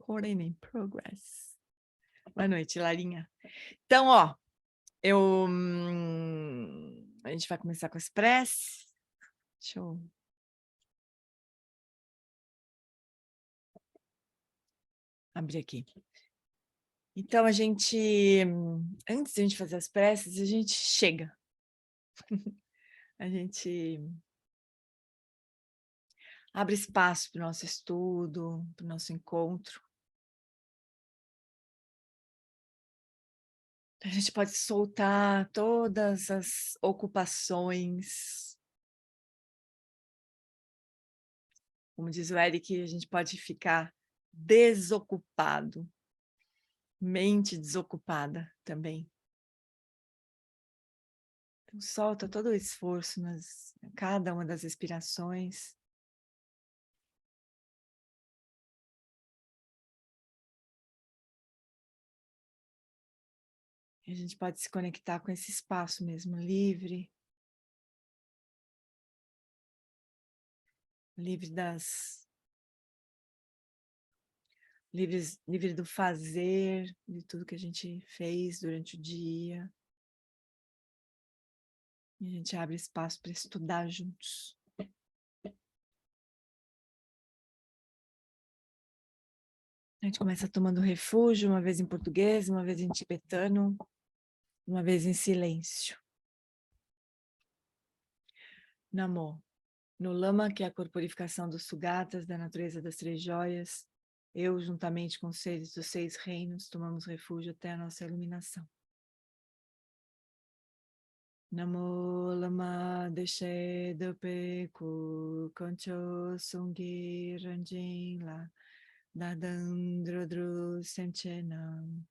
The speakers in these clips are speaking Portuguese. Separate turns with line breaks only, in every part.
Recording in progress. Boa noite, Larinha. Então, ó, a gente vai começar com as preces. Deixa eu... abrir aqui. Então, antes de a gente fazer as preces, a gente chega. A gente abre espaço para o nosso estudo, para o nosso encontro. A gente pode soltar todas as ocupações. Como diz o Eric, a gente pode ficar desocupado, mente desocupada também. Então, solta todo o esforço em cada uma das respirações. E a gente pode se conectar com esse espaço mesmo, livre. Livre do fazer, de tudo que a gente fez durante o dia. E a gente abre espaço para estudar juntos. A gente começa tomando refúgio, uma vez em português, uma vez em tibetano, uma vez em silêncio. Namô. No Lama, que é a corporificação dos Sugatas, da natureza das três joias, eu, juntamente com os seres dos 6 reinos, tomamos refúgio até a nossa iluminação. Namo Lama Deshe Dopeku Concho Sungi Ranjin La Dadandrodru Semchenam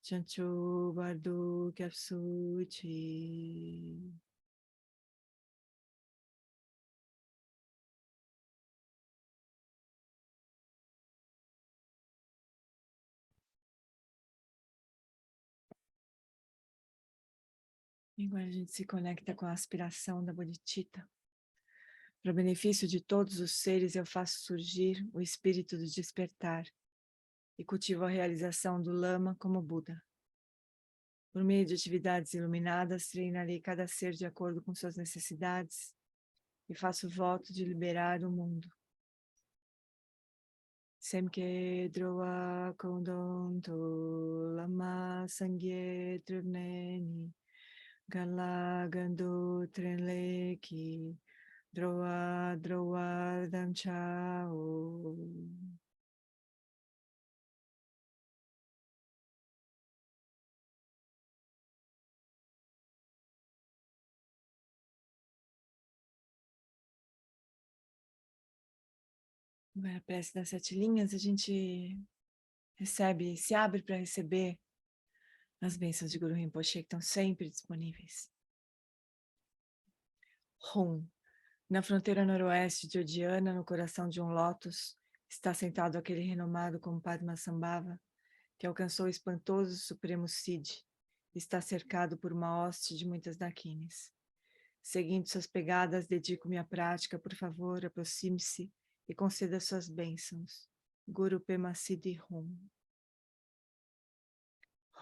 Chanchu Bardu Kapsuchi. Agora a gente se conecta com a aspiração da Bodhicitta. Para o benefício de todos os seres, eu faço surgir o espírito do despertar e cultivo a realização do Lama como Buda. Por meio de atividades iluminadas, treinarei cada ser de acordo com suas necessidades e faço voto de liberar o mundo. Semke droa kondon to lama sangye truneni gala gando trenleki droa dam chao. A prece das 7 linhas, a gente se abre para receber as bênçãos de Guru Rinpoche, que estão sempre disponíveis. Hum. Na fronteira noroeste de Odiana, no coração de um lótus, está sentado aquele renomado como Padmasambhava, que alcançou o espantoso Supremo Cid, e está cercado por uma hoste de muitas daquines. Seguindo suas pegadas, dedico-me à prática, por favor, aproxime-se e conceda suas bênçãos. Guru Pema Siddhi Hum.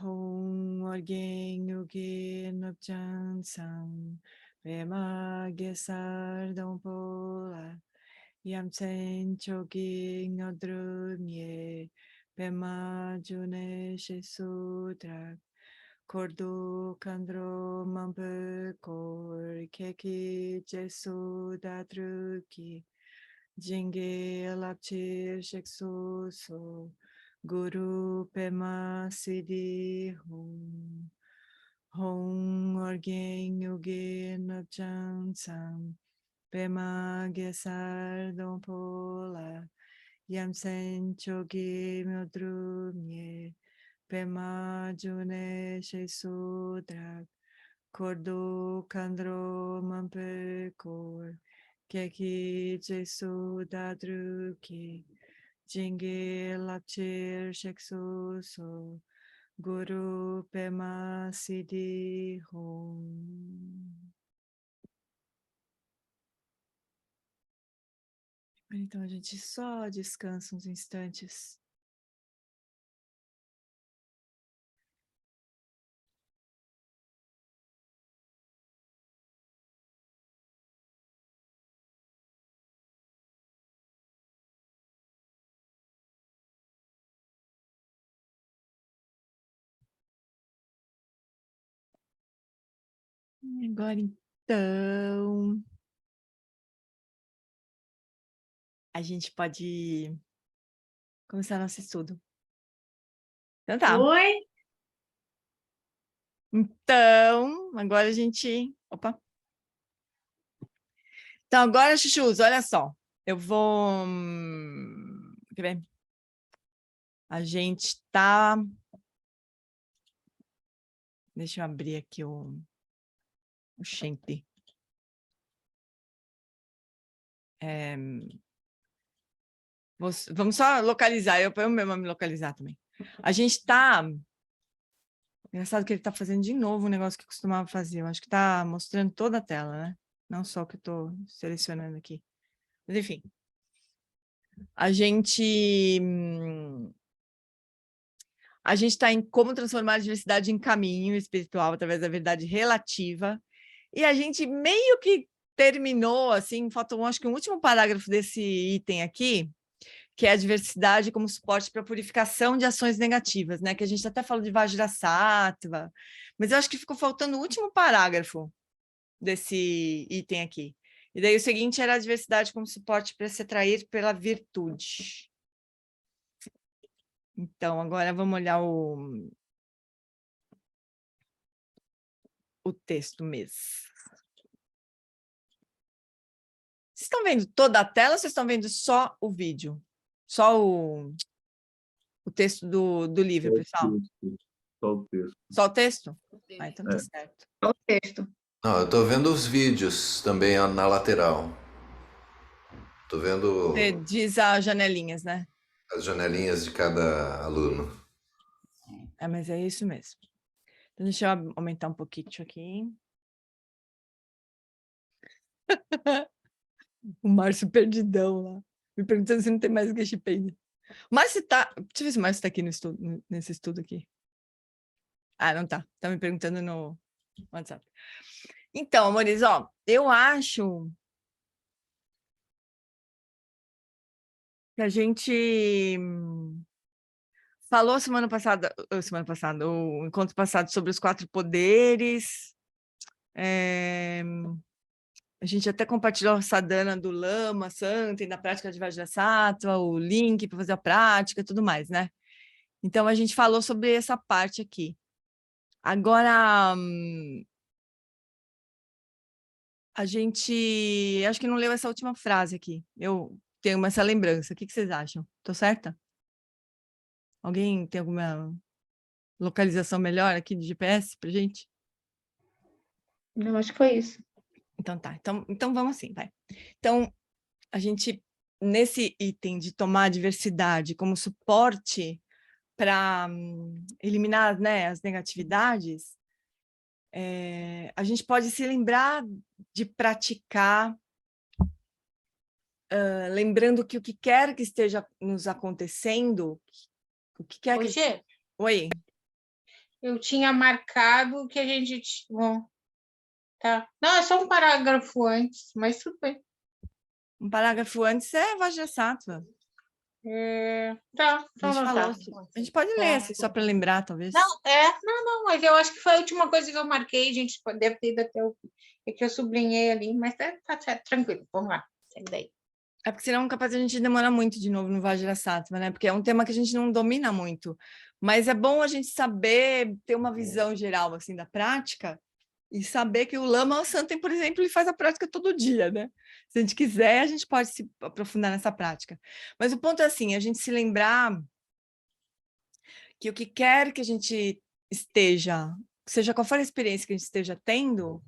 Hum Orgen Yuge Nopchan Sam Pema Gesar Dompola Yamsen Chogi Nodrumye Pema June Shesudrak Kordu Kandro Mampe Kor Keki Jesu Dadruki Jinge Lapchir Sheksu So Guru Pema Siddhi Hum. Hum Orgen Yuge Nopchan Sam Pema Gesar Dompola Yamsen Chogi Myodrumye Pema June Shesudrak Kordu Kandro Mampe Kor Keki Jesu Dadruki Jinge Lapchir Sheksu So Guru Pema Siddhi Hum. Então a gente só descansa uns instantes Agora, então, a gente pode começar nosso estudo. Então tá.
Oi?
Então, agora a gente... Opa! Então, agora, chuchus, olha só. Eu vou... Quer ver? A gente tá... Deixa eu abrir aqui o Shemp. Vamos só localizar, eu mesmo me localizar também. A gente está... Engraçado que ele está fazendo de novo o negócio que costumava fazer. Eu acho que está mostrando toda a tela, né? Não só o que eu estou selecionando aqui. Mas, enfim. A gente está em como transformar a diversidade em caminho espiritual através da verdade relativa. E a gente meio que terminou, assim, faltou, acho que um último parágrafo desse item aqui, que é a diversidade como suporte para a purificação de ações negativas, né? Que a gente até falou de Vajrasattva, mas eu acho que ficou faltando o último parágrafo desse item aqui. E daí o seguinte era a diversidade como suporte para se atrair pela virtude. Então, agora vamos olhar o texto mesmo. Vocês estão vendo toda a tela ou vocês estão vendo só o vídeo? Só o texto do livro, pessoal?
Só o texto.
Só o texto? Ah, então tá certo.
Só o texto.
Não, eu estou vendo os vídeos também na lateral. Estou vendo
Você diz as janelinhas, né?
as janelinhas de cada aluno.
É, mas é isso mesmo. Então, deixa eu aumentar um pouquinho aqui. O Márcio perdidão lá. Me perguntando se não tem mais Wikipedia. O Márcio tá... Deixa eu ver se o Márcio tá aqui no estudo, nesse estudo aqui. Ah, não tá. Tá me perguntando no WhatsApp. Então, amores, ó, eu acho que a gente falou semana passada, o encontro passado sobre os 4 poderes. A gente até compartilhou a sadhana do Lama Santa e da prática de Vajrasattva, o link para fazer a prática e tudo mais, né? Então, a gente falou sobre essa parte aqui. Agora, a gente... Acho que não leu essa última frase aqui. Eu tenho essa lembrança. O que vocês acham? Tô certa? Alguém tem alguma localização melhor aqui de GPS para gente?
Não, acho que foi isso.
Então tá. Então vamos assim, vai. Então, a gente, nesse item de tomar a diversidade como suporte para eliminar, né, as negatividades, a gente pode se lembrar de praticar, lembrando que o que quer que esteja nos acontecendo, o que quer que...
Hoje,
Oi.
eu tinha marcado que a gente... Bom, tá. Não, é só um parágrafo antes, mas tudo bem.
Um parágrafo antes é Vajrasattva.
Tá,
A gente falou. A gente pode ler, assim, só para lembrar, talvez.
Não, mas eu acho que foi a última coisa que eu marquei, gente, deve ter ido até o... É que eu sublinhei ali, mas tá certo, tranquilo, vamos lá, segue daí.
É porque senão é capaz a gente demorar muito de novo no Vajrasattva, né? Porque é um tema que a gente não domina muito. Mas é bom a gente saber, ter uma visão geral, assim, da prática e saber que o Lama Santem, por exemplo, ele faz a prática todo dia, né? Se a gente quiser, a gente pode se aprofundar nessa prática. Mas o ponto é assim, a gente se lembrar que o que quer que a gente esteja, seja qual for a experiência que a gente esteja tendo,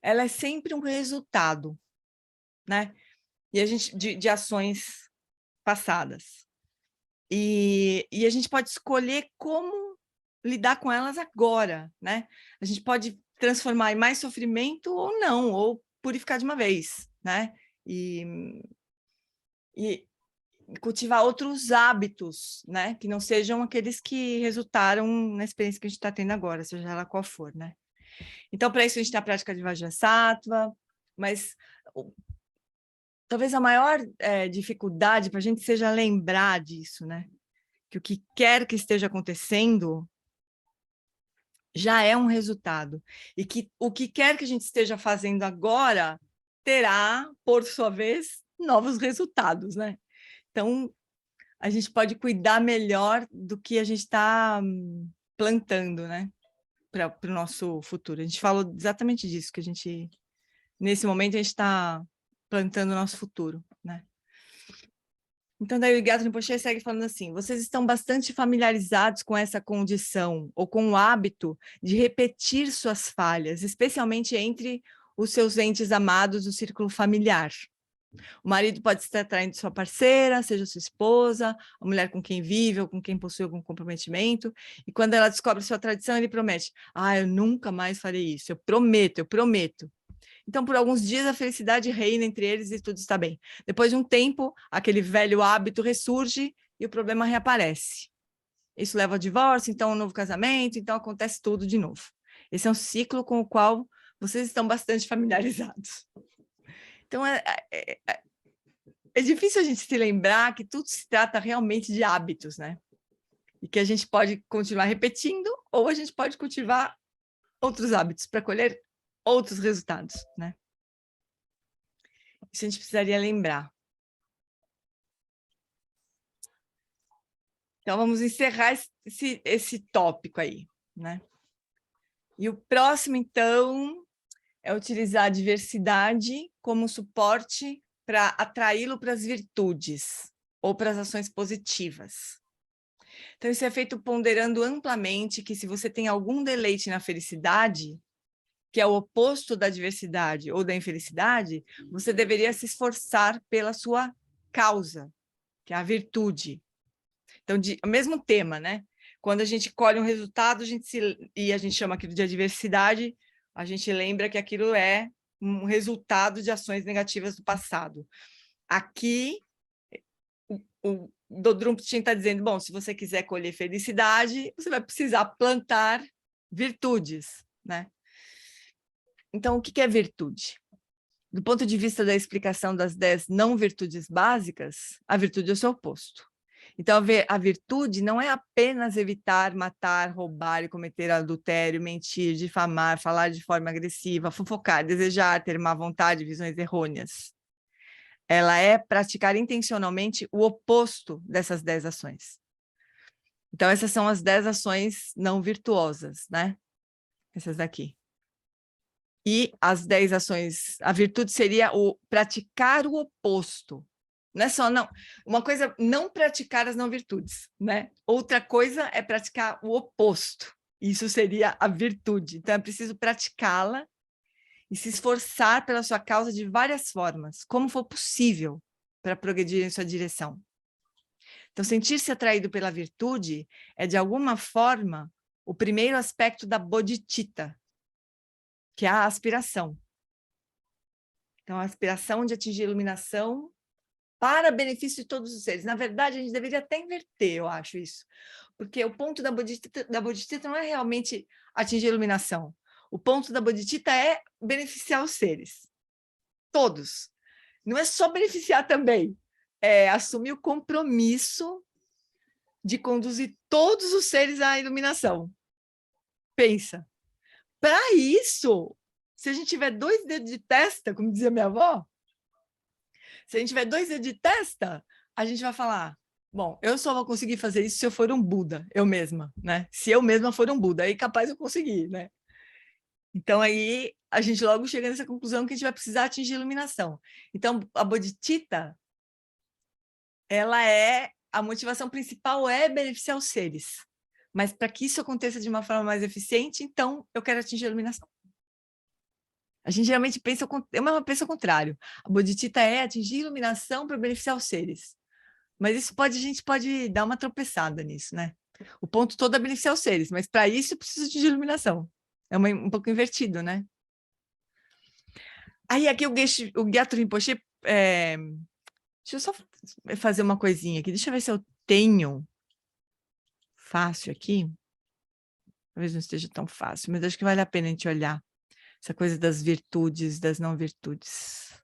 ela é sempre um resultado, né? E a gente, de ações passadas. E a gente pode escolher como lidar com elas agora, né? A gente pode transformar em mais sofrimento ou não, ou purificar de uma vez, né? E cultivar outros hábitos, né? Que não sejam aqueles que resultaram na experiência que a gente está tendo agora, seja ela qual for, né? Então, para isso, a gente tem a prática de Vajrasattva, mas talvez a maior dificuldade para a gente seja lembrar disso, né? Que o que quer que esteja acontecendo, já é um resultado. E que o que quer que a gente esteja fazendo agora terá, por sua vez, novos resultados, né? Então, a gente pode cuidar melhor do que a gente está plantando, né? Para o nosso futuro. A gente falou exatamente disso, que a gente, nesse momento, a gente está plantando o nosso futuro, né? Então, daí o Gyatso Rinpoche segue falando assim, vocês estão bastante familiarizados com essa condição, ou com o hábito de repetir suas falhas, especialmente entre os seus entes amados do círculo familiar. O marido pode estar traindo sua parceira, seja sua esposa, a mulher com quem vive ou com quem possui algum comprometimento, e quando ela descobre sua tradição, ele promete, eu nunca mais farei isso, eu prometo, eu prometo. Então, por alguns dias, a felicidade reina entre eles e tudo está bem. Depois de um tempo, aquele velho hábito ressurge e o problema reaparece. Isso leva ao divórcio, então, um novo casamento, então acontece tudo de novo. Esse é um ciclo com o qual vocês estão bastante familiarizados. Então, é difícil a gente se lembrar que tudo se trata realmente de hábitos, né? E que a gente pode continuar repetindo ou a gente pode cultivar outros hábitos para colher outros resultados, né? Isso a gente precisaria lembrar. Então, vamos encerrar esse tópico aí, né? E o próximo, então, é utilizar a diversidade como suporte para atraí-lo para as virtudes ou para as ações positivas. Então, isso é feito ponderando amplamente que se você tem algum deleite na felicidade, que é o oposto da diversidade ou da infelicidade, você deveria se esforçar pela sua causa, que é a virtude. Então, o mesmo tema, né? Quando a gente colhe um resultado, e a gente chama aquilo de adversidade, a gente lembra que aquilo é um resultado de ações negativas do passado. Aqui, o Dodrum Tchin está dizendo, bom, se você quiser colher felicidade, você vai precisar plantar virtudes, né? Então, o que é virtude? Do ponto de vista da explicação das 10 não virtudes básicas, a virtude é o seu oposto. Então, a virtude não é apenas evitar, matar, roubar e cometer adultério, mentir, difamar, falar de forma agressiva, fofocar, desejar, ter má vontade, visões errôneas. Ela é praticar intencionalmente o oposto dessas 10 ações. Então, essas são as 10 ações não virtuosas, né? Essas daqui. E as 10 ações, a virtude seria o praticar o oposto. Não é só, não. Uma coisa, não praticar as não virtudes, né? Outra coisa é praticar o oposto. Isso seria a virtude. Então, é preciso praticá-la e se esforçar pela sua causa de várias formas, como for possível, para progredir em sua direção. Então, sentir-se atraído pela virtude é, de alguma forma, o primeiro aspecto da bodhicitta, que é a aspiração. Então, a aspiração de atingir a iluminação para benefício de todos os seres. Na verdade, a gente deveria até inverter, eu acho isso. Porque o ponto da bodhicitta não é realmente atingir a iluminação. O ponto da bodhicitta é beneficiar os seres. Todos. Não é só beneficiar também. É assumir o compromisso de conduzir todos os seres à iluminação. Pensa. Para isso, se a gente tiver 2 dedos de testa, como dizia minha avó, se a gente tiver 2 dedos de testa, a gente vai falar, bom, eu só vou conseguir fazer isso se eu for um Buda, eu mesma, né? Se eu mesma for um Buda, aí capaz eu conseguir, né? Então, aí a gente logo chega nessa conclusão que a gente vai precisar atingir a iluminação. Então, a bodhicitta, ela é, a motivação principal é beneficiar os seres. Mas para que isso aconteça de uma forma mais eficiente, então eu quero atingir a iluminação. A gente geralmente pensa, pensa ao contrário. A bodhicitta é atingir a iluminação para beneficiar os seres. Mas isso a gente pode dar uma tropeçada nisso, né? O ponto todo é beneficiar os seres, mas para isso eu preciso de iluminação. É um pouco invertido, né? Aí aqui o Gyatso Rinpoche, deixa eu só fazer uma coisinha aqui, deixa eu ver se eu tenho fácil aqui. Talvez não esteja tão fácil, mas acho que vale a pena a gente olhar essa coisa das virtudes, das não virtudes.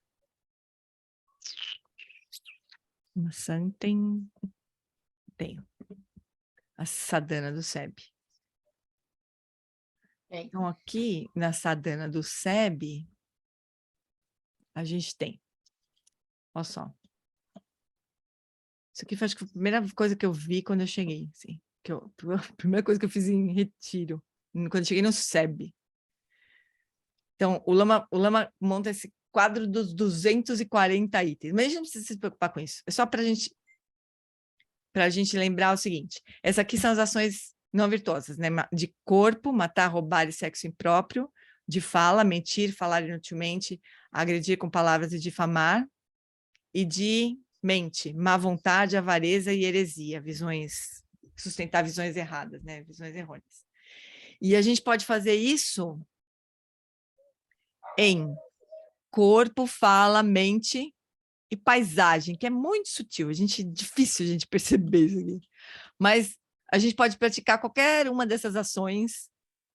Maçã tenho. A sadhana do SEB. Então, aqui na sadhana do SEB, a gente tem, olha só. Isso aqui foi, acho que, a primeira coisa que eu vi quando eu cheguei, assim, a primeira coisa que eu fiz em retiro, quando eu cheguei no SEB. Então, o Lama monta esse quadro dos 240 itens, mas a gente não precisa se preocupar com isso, é só para a gente lembrar o seguinte, essas aqui são as ações não virtuosas, né? De corpo, matar, roubar e sexo impróprio, de fala, mentir, falar inutilmente, agredir com palavras e difamar, e de mente, má vontade, avareza e heresia, sustentar visões erradas, né? Visões errôneas. E a gente pode fazer isso em corpo, fala, mente e paisagem, que é muito sutil, difícil a gente perceber isso aqui. Mas a gente pode praticar qualquer uma dessas ações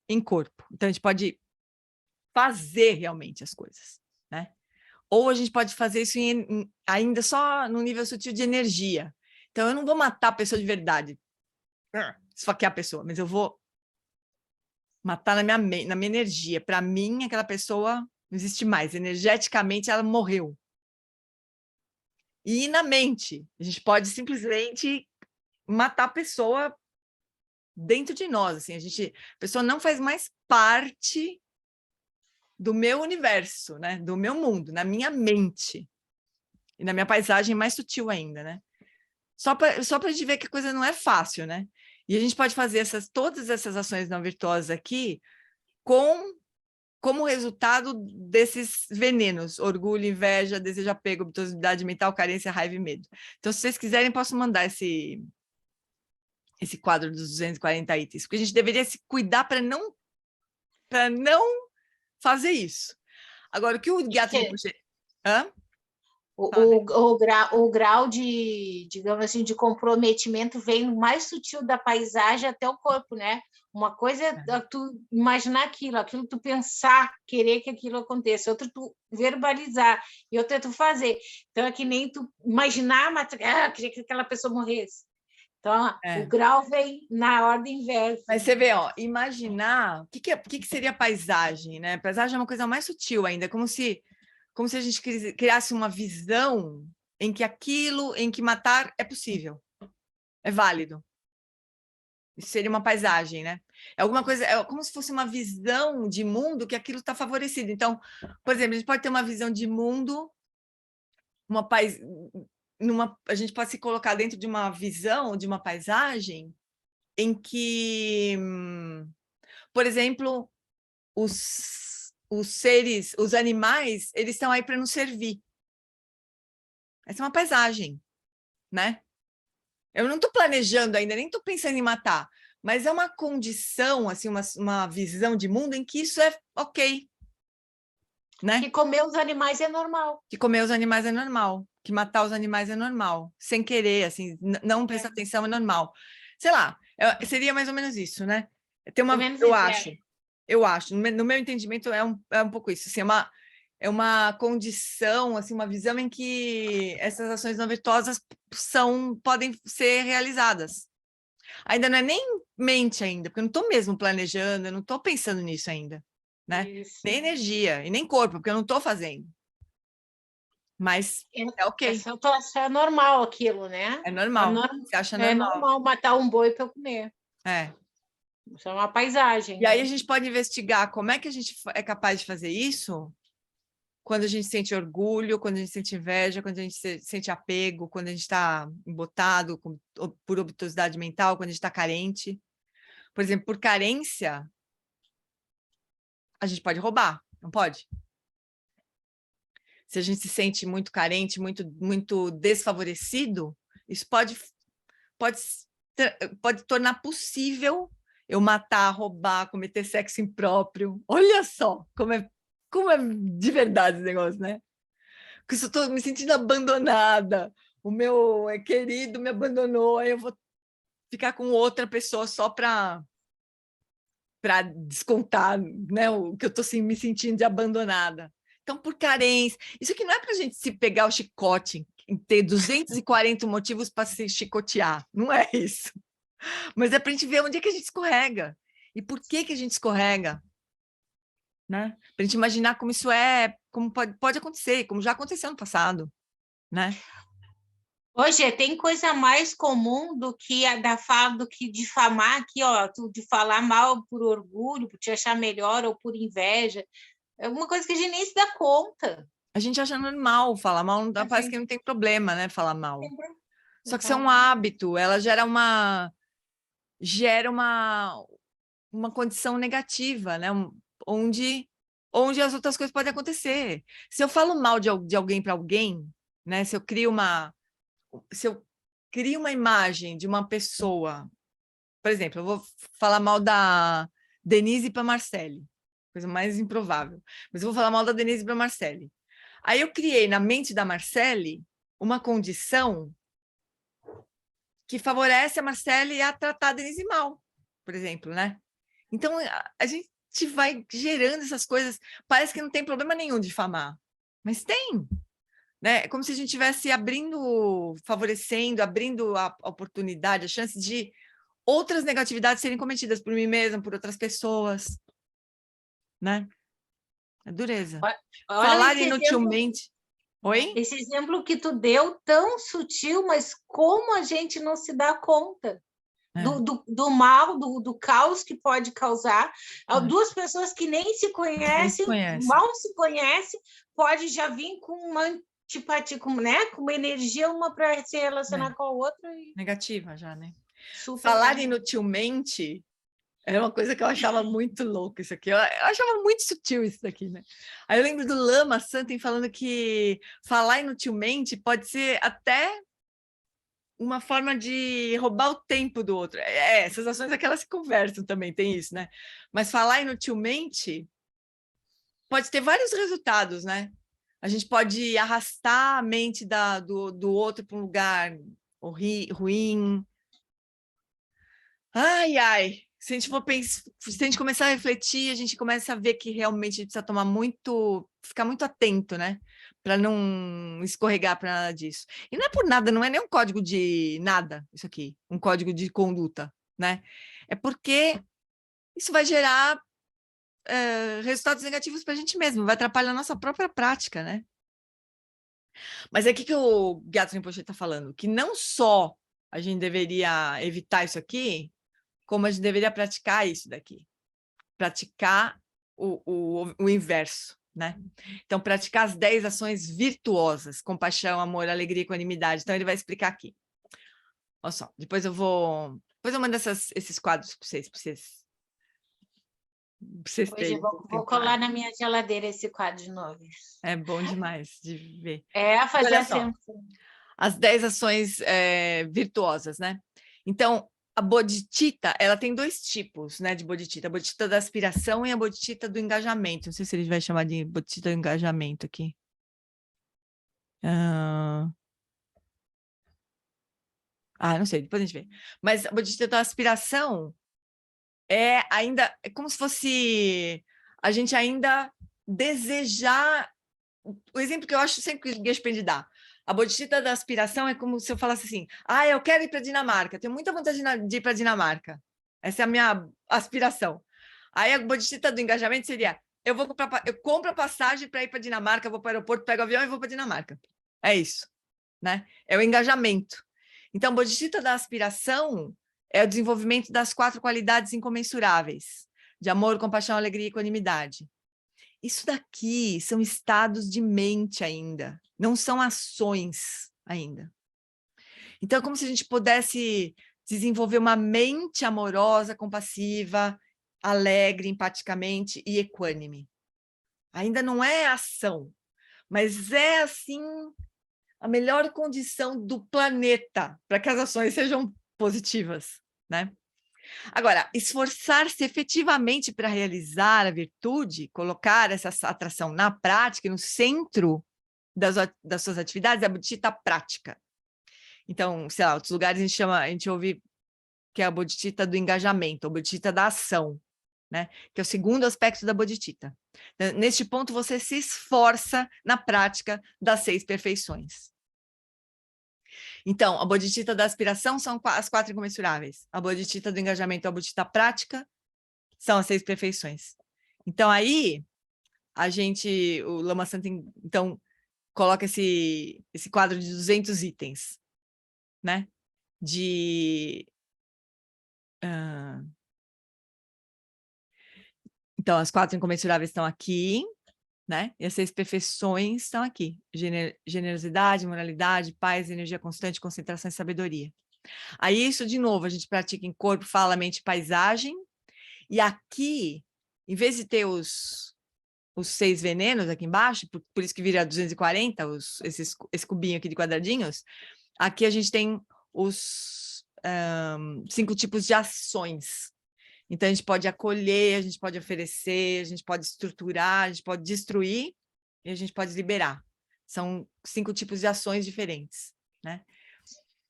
em corpo. Então, a gente pode fazer realmente as coisas, né? Ou a gente pode fazer isso ainda só no nível sutil de energia. Então, eu não vou matar a pessoa de verdade, esfaquear a pessoa, mas eu vou matar na minha energia. Para mim, aquela pessoa não existe mais. Energeticamente, ela morreu. E na mente, a gente pode simplesmente matar a pessoa dentro de nós, assim, a pessoa não faz mais parte do meu universo, né? Do meu mundo, na minha mente. E na minha paisagem mais sutil ainda, né? Só para a gente ver que a coisa não é fácil, né? E a gente pode fazer todas essas ações não virtuosas aqui como resultado desses venenos, orgulho, inveja, desejo, apego, obtusidade mental, carência, raiva e medo. Então, se vocês quiserem, posso mandar esse quadro dos 240 itens, porque a gente deveria se cuidar para não fazer isso. Agora, o que o Gyatso Rinpoche... Hã?
O grau de, digamos assim, de comprometimento vem mais sutil da paisagem até o corpo, né? Uma coisa é tu imaginar aquilo tu pensar, querer que aquilo aconteça, outra tu verbalizar, e outra é tu fazer. Então, é que nem tu imaginar, mas queria que aquela pessoa morresse. Então, o grau vem na ordem inversa.
Mas você vê, ó, imaginar, o que seria paisagem, né? Paisagem é uma coisa mais sutil ainda, como se a gente criasse uma visão em que matar é possível, é válido. Isso seria uma paisagem, né? É alguma coisa, é como se fosse uma visão de mundo que aquilo está favorecido. Então, por exemplo, a gente pode ter uma visão de mundo, a gente pode se colocar dentro de uma visão, de uma paisagem, em que, por exemplo, os seres, os animais, eles estão aí para nos servir. Essa é uma paisagem, né? Eu não estou planejando ainda, nem estou pensando em matar, mas é uma condição, assim, uma visão de mundo em que isso é ok, né?
Que comer os animais é normal.
Que comer os animais é normal, que matar os animais é normal, sem querer, assim, não prestar atenção é normal. Sei lá, seria mais ou menos isso, né? Eu acho, no meu entendimento é um pouco isso, assim, é uma condição, assim, uma visão em que essas ações não virtuosas podem ser realizadas. Ainda não é nem mente ainda, porque eu não estou mesmo planejando, eu não estou pensando nisso ainda, né?
Isso.
Nem energia e nem corpo, porque eu não estou fazendo. Mas é ok.
É normal aquilo, né?
É normal. Você acha normal?
É normal matar um boi para eu comer. Isso é uma paisagem.
E aí a gente pode investigar como é que a gente é capaz de fazer isso quando a gente sente orgulho, quando a gente sente inveja, quando a gente sente apego, quando a gente está embotado por obtusidade mental, quando a gente está carente. Por exemplo, por carência, a gente pode roubar, não pode? Se a gente se sente muito carente, muito desfavorecido, isso pode tornar possível eu matar, roubar, cometer sexo impróprio. Olha só como é de verdade esse negócio, né? Porque se eu estou me sentindo abandonada, o meu querido me abandonou, aí eu vou ficar com outra pessoa só para descontar, né, o que eu estou assim, me sentindo de abandonada. Então, por carência. Isso aqui não é para a gente se pegar o chicote, ter 240 motivos para se chicotear. Não é isso. Mas é para a gente ver onde é que a gente escorrega. E por que a gente escorrega. né? Para a gente imaginar como isso é, como pode acontecer, como já aconteceu no passado, né?
Hoje tem coisa mais comum do que do que difamar aqui, ó, de falar mal por orgulho, por te achar melhor ou por inveja. É uma coisa que a gente nem se dá conta.
A gente acha normal falar mal, não dá, parece que não tem problema, né? Falar mal. Só que isso é um hábito, ela gera uma condição negativa, né? Onde as outras coisas podem acontecer. Se eu falo mal de alguém para alguém, né? Se eu crio uma imagem de uma pessoa, por exemplo, eu vou falar mal da Denise para Marcele, coisa mais improvável, mas eu vou falar mal da Denise para Marcele. Aí eu criei na mente da Marcele uma condição que favorece a Marcele a tratar a Denise mal, por exemplo, né? Então, a gente vai gerando essas coisas, parece que não tem problema nenhum de difamar, mas tem, né? É como se a gente estivesse favorecendo, abrindo a oportunidade, a chance de outras negatividades serem cometidas por mim mesma, por outras pessoas, né? É dureza.
Olha
Falar
esse
inutilmente. Oi?
Esse exemplo que tu deu, tão sutil, mas como a gente não se dá conta do mal, do caos que pode causar. Duas pessoas que nem se conhecem, mal se conhecem, pode já vir com uma antipatia, né? Com uma energia, uma para se relacionar com a outra.
Negativa já, né?
Super
falar
bem.
inutilmente é uma coisa que eu achava muito louco isso aqui. Eu achava muito sutil isso daqui, né? Aí eu lembro do Lama Santen falando que falar inutilmente pode ser até uma forma de roubar o tempo do outro. Essas ações é que elas se conversam também, tem isso, né? Mas falar inutilmente pode ter vários resultados, né? A gente pode arrastar a mente do outro para um lugar ruim. Ai, ai. Se a gente se a gente começar a refletir, a gente começa a ver que realmente a gente precisa ficar muito atento, né? Para não escorregar para nada disso. E não é por nada, não é nem um código de nada, isso aqui, um código de conduta, né? É porque isso vai gerar resultados negativos para a gente mesmo, vai atrapalhar a nossa própria prática, né? Mas é aqui que o Gyatso Rinpoche está falando, que não só a gente deveria evitar isso aqui, como a gente deveria praticar isso daqui. Praticar o inverso, né? Então, praticar as 10 ações virtuosas, compaixão, amor, alegria e equanimidade. Então, ele vai explicar aqui. Olha só, depois eu mando esses quadros para vocês
Hoje eu vou colar na minha geladeira esse quadro de novo.
É bom demais de ver.
Fazer assim.
As 10 ações virtuosas, né? Então, a bodhicitta, ela tem 2 tipos, né, de bodhicitta. A bodhicitta da aspiração e a bodhicitta do engajamento. Não sei se ele vai chamar de bodhicitta do engajamento aqui. Não sei, depois a gente vê. Mas a bodhicitta da aspiração é como se fosse a gente ainda desejar. O exemplo que eu acho sempre que o Gespen dá. A bodhicitta da aspiração é como se eu falasse assim, eu quero ir para a Dinamarca, tenho muita vontade de ir para a Dinamarca. Essa é a minha aspiração. Aí a bodhicitta do engajamento seria, eu compro a passagem para ir para a Dinamarca, vou para o aeroporto, pego o avião e vou para a Dinamarca. É isso, né? É o engajamento. Então, a bodhicitta da aspiração é o desenvolvimento das 4 qualidades incomensuráveis, de amor, compaixão, alegria e equanimidade. Isso daqui são estados de mente ainda, não são ações ainda. Então, é como se a gente pudesse desenvolver uma mente amorosa, compassiva, alegre, empaticamente e equânime. Ainda não é ação, mas é, assim, a melhor condição do planeta para que as ações sejam positivas, né? Agora, esforçar-se efetivamente para realizar a virtude, colocar essa atração na prática, no centro das suas atividades, é a bodhicitta prática. Então, sei lá, outros lugares a gente ouve que é a bodhicitta do engajamento, a bodhicitta da ação, né? Que é o segundo aspecto da bodhicitta. Neste ponto, você se esforça na prática das 6 perfeições. Então, a bodhicitta da aspiração são as 4 incomensuráveis. A bodhicitta do engajamento, a bodhicitta prática, são as 6 perfeições. Então, aí, o Lama Santa, então, coloca esse quadro de 200 itens, né? Então, as 4 incomensuráveis estão aqui, né? E as 6 perfeições estão aqui. Generosidade, moralidade, paz, energia constante, concentração e sabedoria. Aí, isso, de novo, a gente pratica em corpo, fala, mente, paisagem. E aqui, em vez de ter os 6 venenos aqui embaixo, por isso que vira 240, esse cubinho aqui de quadradinhos, aqui a gente tem os 5 tipos de ações. Então, a gente pode acolher, a gente pode oferecer, a gente pode estruturar, a gente pode destruir e a gente pode liberar. São 5 tipos de ações diferentes, né?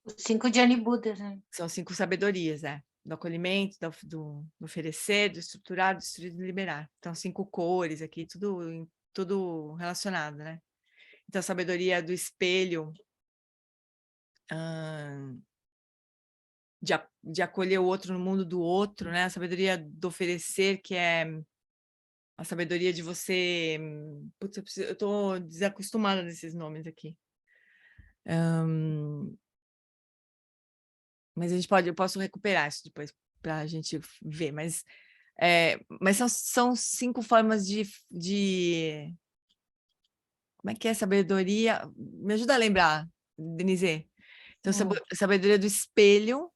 Os 5 Jnani Budas, né?
São 5 sabedorias, do acolhimento, do oferecer, do estruturar, do destruir e do liberar. Então, 5 cores aqui, tudo relacionado, né? Então, a sabedoria do espelho, de acolher o outro no mundo do outro, né? A sabedoria do oferecer, que é a sabedoria de você... Putz, eu estou desacostumada desses nomes aqui. Mas eu posso recuperar isso depois para a gente ver, mas são 5 formas de... Como é que é sabedoria? Me ajuda a lembrar, Denise. Então, sabedoria do espelho,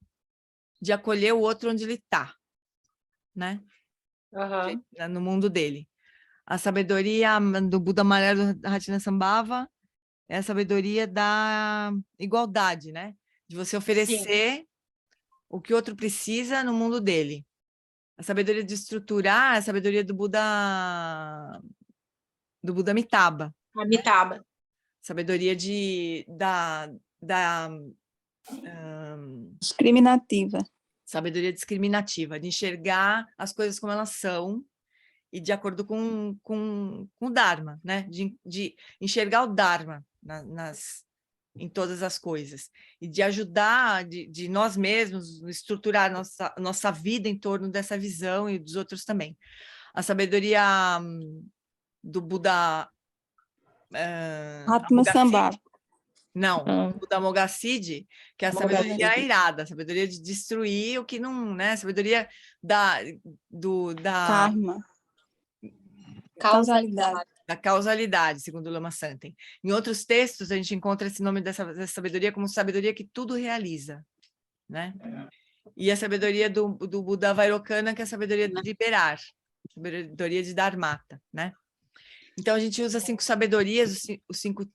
de acolher o outro onde ele está, né? No mundo dele. A sabedoria do Buda Amarelo do Ratnasambhava é a sabedoria da igualdade, né? De você oferecer o que o outro precisa no mundo dele. A sabedoria de estruturar é a sabedoria do Buda Amitabha.
Amitabha.
Né? Sabedoria
discriminativa.
Sabedoria discriminativa, de enxergar as coisas como elas são e de acordo com o Dharma, né? De enxergar o Dharma em todas as coisas e de ajudar, de nós mesmos estruturar nossa vida em torno dessa visão e dos outros também. A sabedoria do Buda
Ratnasambhava.
Não, o Buda Amoghasiddhi, que é a sabedoria irada, a sabedoria de destruir o que não, né? A sabedoria da
Karma. Causalidade.
Da causalidade, segundo o Lama Santen. Em outros textos, a gente encontra esse nome dessa sabedoria como sabedoria que tudo realiza, né? E a sabedoria do Buda Vairocana, que é a sabedoria de liberar, sabedoria de Dharmata, né? Então, a gente usa 5 sabedorias, os 5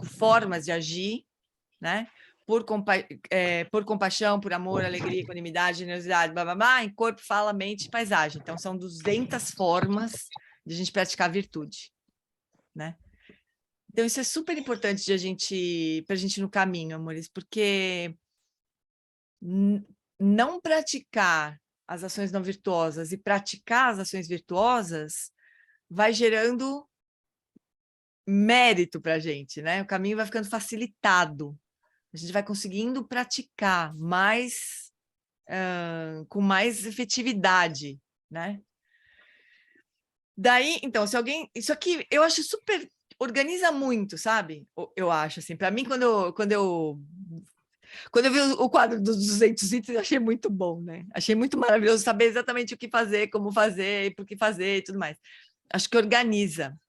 formas de agir, né? Por compaixão, por amor, alegria, equanimidade, generosidade, blá, blá, blá, em corpo, fala, mente e paisagem. Então, são 200 formas de a gente praticar a virtude, né? Então, isso é super importante para a gente ir no caminho, amores, porque não praticar as ações não virtuosas e praticar as ações virtuosas vai gerando mérito para a gente, né? O caminho vai ficando facilitado. A gente vai conseguindo praticar mais, com mais efetividade, né? Daí, então, se alguém... Isso aqui eu acho super... Organiza muito, sabe? Eu acho, assim. Para mim, quando eu vi o quadro dos 200 itens, eu achei muito bom, né? Achei muito maravilhoso saber exatamente o que fazer, como fazer, e por que fazer e tudo mais. Acho que organiza.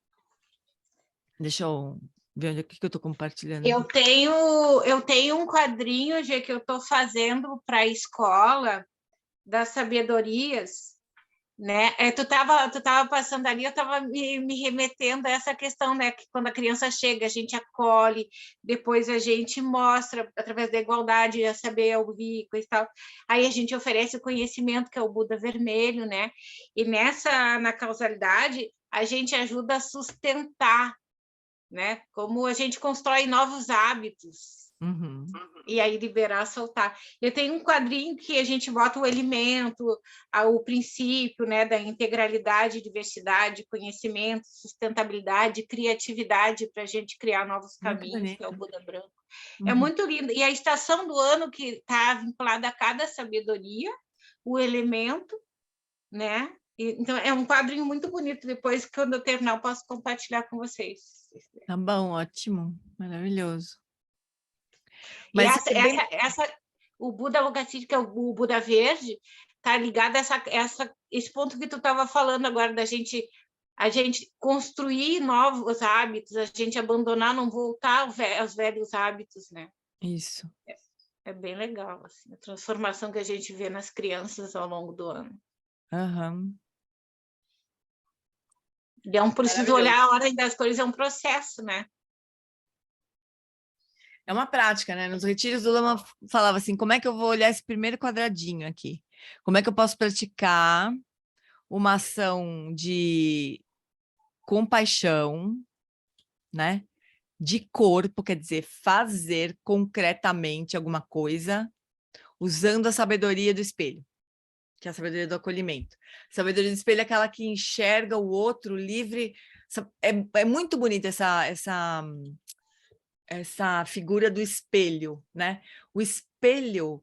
Deixa eu ver onde é que eu estou compartilhando.
Eu tenho um quadrinho que eu estou fazendo para a escola das sabedorias, né? Tu tava passando ali, eu estava me remetendo a essa questão, né? Que quando a criança chega, a gente acolhe, depois a gente mostra, através da igualdade, a saber ouvir, coisa e tal. Aí a gente oferece o conhecimento, que é o Buda vermelho, né? E na causalidade, a gente ajuda a sustentar, né? Como a gente constrói novos hábitos.
Uhum.
E aí liberar, soltar. Eu tenho um quadrinho que a gente bota o elemento, o princípio, né, da integralidade, diversidade, conhecimento, sustentabilidade, criatividade para a gente criar novos caminhos, que é o Buda branco.
Uhum.
É muito lindo. E a estação do ano que está vinculada a cada sabedoria, o elemento, né? Então, é um quadrinho muito bonito. Depois, quando eu terminar, eu posso compartilhar com vocês.
Tá bom, ótimo, maravilhoso.
E
Mas isso é bem...
o Buda Logatídeo, que é o Buda Verde, tá ligado a esse ponto que tu estava falando agora, a gente construir novos hábitos, a gente abandonar, não voltar aos velhos hábitos, né?
Isso.
É bem legal, assim, a transformação que a gente vê nas crianças ao longo do ano.
Aham.
E é preciso olhar a ordem das coisas, é um processo, né?
É uma prática, né? Nos retiros do Lama falava assim, como é que eu vou olhar esse primeiro quadradinho aqui? Como é que eu posso praticar uma ação de compaixão, né? De corpo, quer dizer, fazer concretamente alguma coisa usando a sabedoria do espelho, que é a sabedoria do acolhimento. A sabedoria do espelho é aquela que enxerga o outro livre. É muito bonita essa figura do espelho, né? O espelho,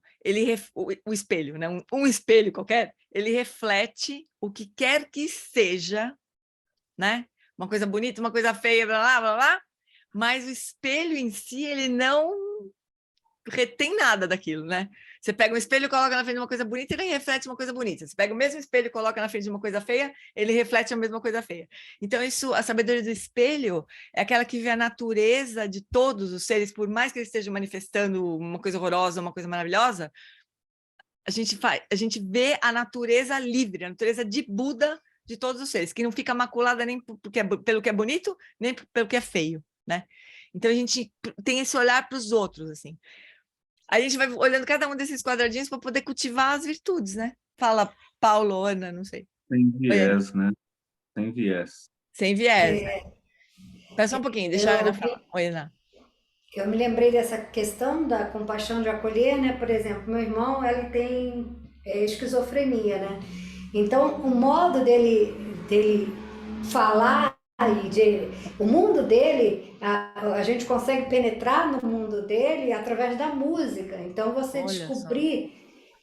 o espelho, né? Um espelho qualquer, ele reflete o que quer que seja, né? Uma coisa bonita, uma coisa feia, blá, blá, blá, blá, mas o espelho em si, ele não retém nada daquilo, né? Você pega um espelho e coloca na frente de uma coisa bonita, ele reflete uma coisa bonita. Você pega o mesmo espelho e coloca na frente de uma coisa feia, ele reflete a mesma coisa feia. Então, a sabedoria do espelho é aquela que vê a natureza de todos os seres, por mais que eles estejam manifestando uma coisa horrorosa, uma coisa maravilhosa, a gente vê a natureza livre, a natureza de Buda de todos os seres, que não fica maculada nem pelo que é bonito, nem pelo que é feio, né? Então, a gente tem esse olhar para os outros, assim. A gente vai olhando cada um desses quadradinhos para poder cultivar as virtudes, né? Fala, Paulo, Ana, não sei.
Sem viés, né? Sem viés.
Sem viés, né? Espera só um pouquinho, deixa a Ana falar. Oi, Ana.
Eu me lembrei dessa questão da compaixão de acolher, né? Por exemplo, meu irmão, ele tem esquizofrenia, né? Então, o modo dele falar o mundo dele, a gente consegue penetrar no mundo dele através da música. Então, você descobrir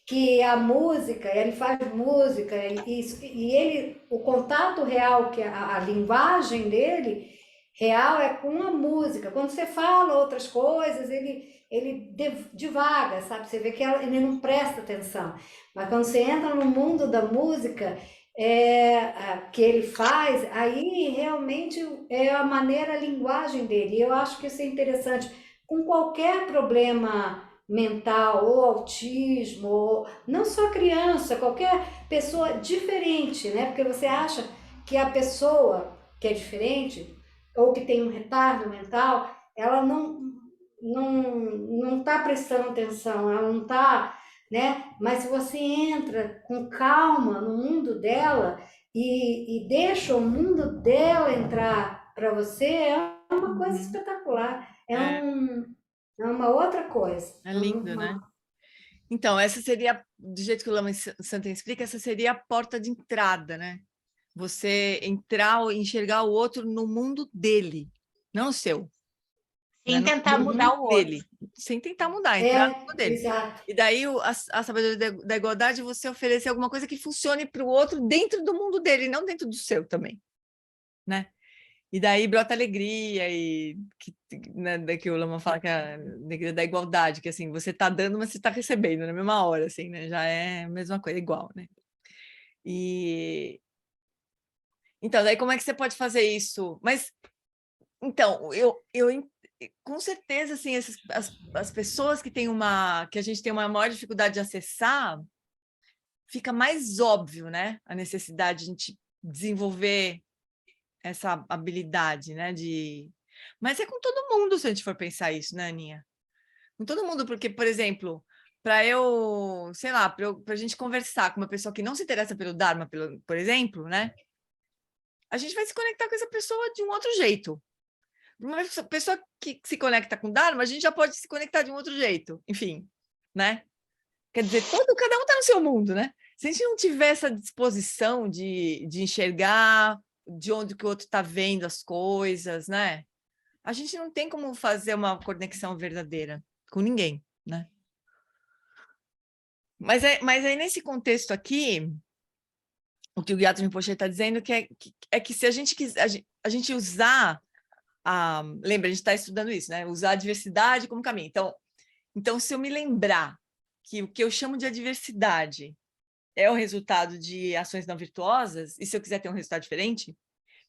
que a música, ele faz música, e ele, o contato real, que a linguagem dele real é com a música. Quando você fala outras coisas, ele divaga, sabe? Você vê que ele não presta atenção. Mas quando você entra no mundo da música, que ele faz, aí realmente é a maneira, a linguagem dele. E eu acho que isso é interessante. Com qualquer problema mental, ou autismo, ou não só criança, qualquer pessoa diferente, né? Porque você acha que a pessoa que é diferente, ou que tem um retardo mental, ela não está prestando atenção, ela não está, né? Mas se você entra com calma no mundo dela e deixa o mundo dela entrar para você, é uma coisa espetacular, é uma outra coisa.
É lindo, né? Então, essa seria, do jeito que o Lama Santa explica, essa seria a porta de entrada, né? Você entrar, enxergar o outro no mundo dele, não o seu.
Sem tentar mudar o outro.
Dele, sem tentar mudar, entrar no mundo dele.
Exato.
E daí a sabedoria da igualdade é você oferecer alguma coisa que funcione para o outro dentro do mundo dele, não dentro do seu também, né? E daí brota alegria, e né, que o Lama fala que é da igualdade, que assim, você está dando, mas você está recebendo na mesma hora, assim, né? Já é a mesma coisa, igual, né? Então, daí como é que você pode fazer isso? Mas, então, eu com certeza, assim, as pessoas que a gente tem uma maior dificuldade de acessar, fica mais óbvio, né? A necessidade de a gente desenvolver essa habilidade, né? Mas é com todo mundo, se a gente for pensar isso, né, Aninha? Com todo mundo, porque, por exemplo, para sei lá, para a gente conversar com uma pessoa que não se interessa pelo Dharma, por exemplo, né? A gente vai se conectar com essa pessoa de um outro jeito. Uma pessoa que se conecta com o Dharma, a gente já pode se conectar de um outro jeito. Enfim, né? Quer dizer, cada um está no seu mundo, né? Se a gente não tiver essa disposição de enxergar de onde que o outro está vendo as coisas, né? A gente não tem como fazer uma conexão verdadeira com ninguém, né? Mas aí, nesse contexto aqui, o que o Gyatso Rinpoche está dizendo, que se a gente quiser, a gente usar, lembra, a gente está estudando isso, né? Usar a diversidade como caminho. Então, se eu me lembrar que o que eu chamo de adversidade é o resultado de ações não virtuosas, e se eu quiser ter um resultado diferente,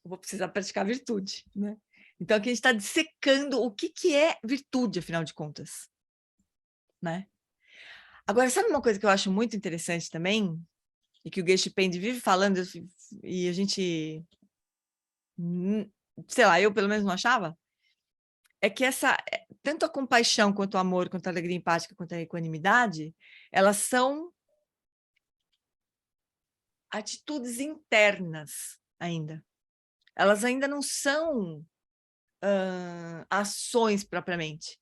eu vou precisar praticar a virtude, né? Então, aqui a gente está dissecando o que é virtude, afinal de contas, né? Agora, sabe uma coisa que eu acho muito interessante também, e que o Geshe Pende vive falando, e a gente, sei lá, eu pelo menos não achava, é que tanto a compaixão, quanto o amor, quanto a alegria empática, quanto a equanimidade, elas são atitudes internas ainda. Elas ainda não são ações propriamente.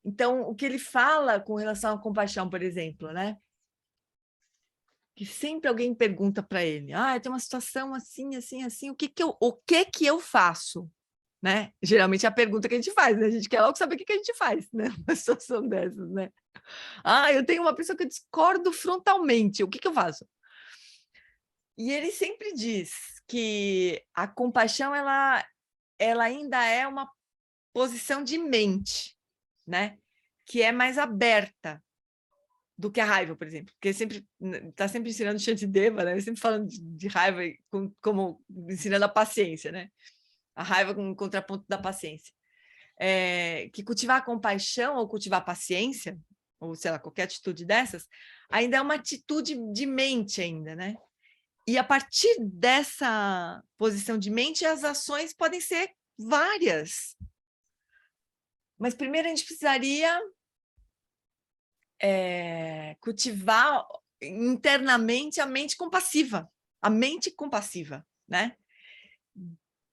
Então, o que ele fala com relação à compaixão, por exemplo, né? Que sempre alguém pergunta para ele, tem uma situação assim, assim, assim, o que que eu faço? Né? Geralmente é a pergunta que a gente faz, né? A gente quer logo saber o que a gente faz, né? Uma situação dessas, né? Eu tenho uma pessoa que eu discordo frontalmente, o que eu faço? E ele sempre diz que a compaixão, ela ainda é uma posição de mente, né? Que é mais aberta do que a raiva, por exemplo. Porque está sempre ensinando Shantideva, né? Sempre falando de raiva como ensinando a paciência, né? A raiva com o contraponto da paciência. Que cultivar a compaixão ou cultivar a paciência, ou sei lá, qualquer atitude dessas, ainda é uma atitude de mente ainda, né? E a partir dessa posição de mente, as ações podem ser várias. Mas primeiro a gente precisaria cultivar internamente a mente compassiva, né?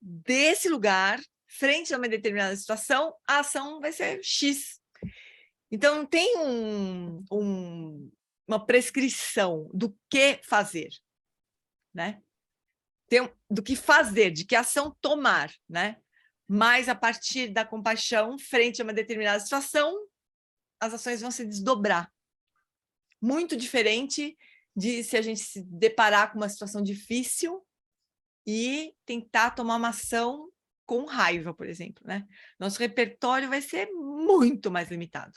Desse lugar, frente a uma determinada situação, a ação vai ser X. Então, não tem uma prescrição do que fazer, né? Do que fazer, de que ação tomar, né? Mas, a partir da compaixão, frente a uma determinada situação, as ações vão se desdobrar. Muito diferente de se a gente se deparar com uma situação difícil e tentar tomar uma ação com raiva, por exemplo, né? Nosso repertório vai ser muito mais limitado.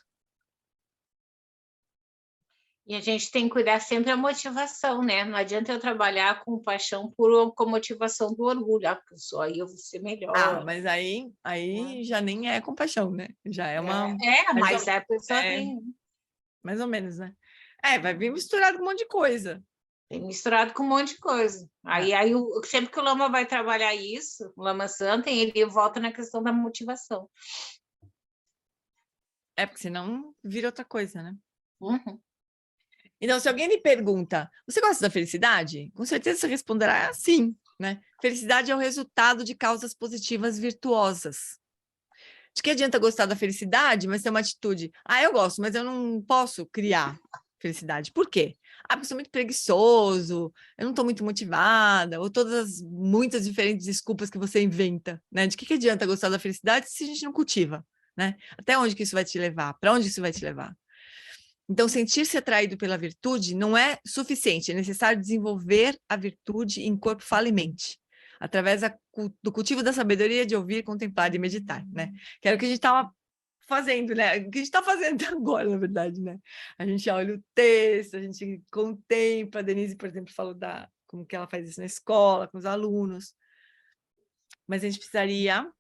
E a gente tem que cuidar sempre da motivação, né? Não adianta eu trabalhar com paixão com motivação do orgulho. Porque só aí eu vou ser melhor.
Mas aí já nem é compaixão, né? Já é uma...
mas a pessoa tem...
Mais ou menos, né? Vai vir misturado com um monte de coisa.
Tem misturado com um monte de coisa. Aí sempre que o Lama vai trabalhar isso, o Lama Santen, ele volta na questão da motivação.
Porque senão vira outra coisa, né?
Uhum.
Então, se alguém lhe pergunta, você gosta da felicidade? Com certeza você responderá sim, né? Felicidade é o resultado de causas positivas virtuosas. De que adianta gostar da felicidade, mas ter uma atitude? Eu gosto, mas eu não posso criar felicidade. Por quê? Porque eu sou muito preguiçoso, eu não estou muito motivada, ou todas as muitas diferentes desculpas que você inventa, né? De que adianta gostar da felicidade se a gente não cultiva, né? Até onde que isso vai te levar? Para onde isso vai te levar? Então, sentir-se atraído pela virtude não é suficiente, é necessário desenvolver a virtude em corpo, fala e mente, através do cultivo da sabedoria de ouvir, contemplar e meditar, né? Que era o que a gente estava fazendo, né? O que a gente está fazendo agora, na verdade, né? A gente olha o texto, a gente contempla, a Denise, por exemplo, falou como que ela faz isso na escola, com os alunos, mas a gente precisaria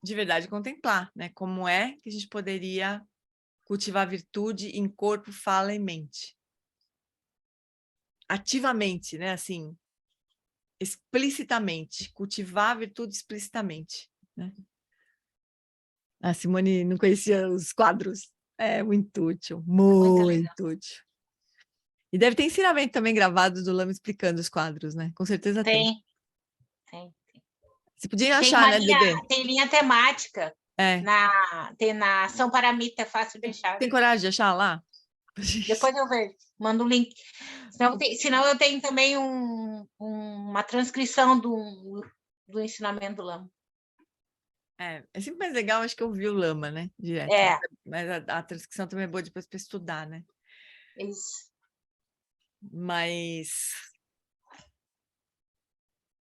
de verdade contemplar, né? Como é que a gente poderia cultivar virtude em corpo, fala e mente. Ativamente, né? Assim, explicitamente. Cultivar a virtude explicitamente, né? A Simone não conhecia os quadros. Muito útil, muito útil. E deve ter ensinamento também gravado do Lama explicando os quadros, né? Com certeza tem.
Tem.
Você podia achar, né, Dede?
Tem linha temática. Tem na Ação Paramita, é fácil de achar.
Tem coragem de achar lá?
Depois eu vejo, mando o link. Senão eu tenho também uma transcrição do ensinamento do Lama.
É sempre mais legal, acho que eu vi o Lama, né? Direto. Mas a transcrição também é boa depois para estudar, né?
Isso.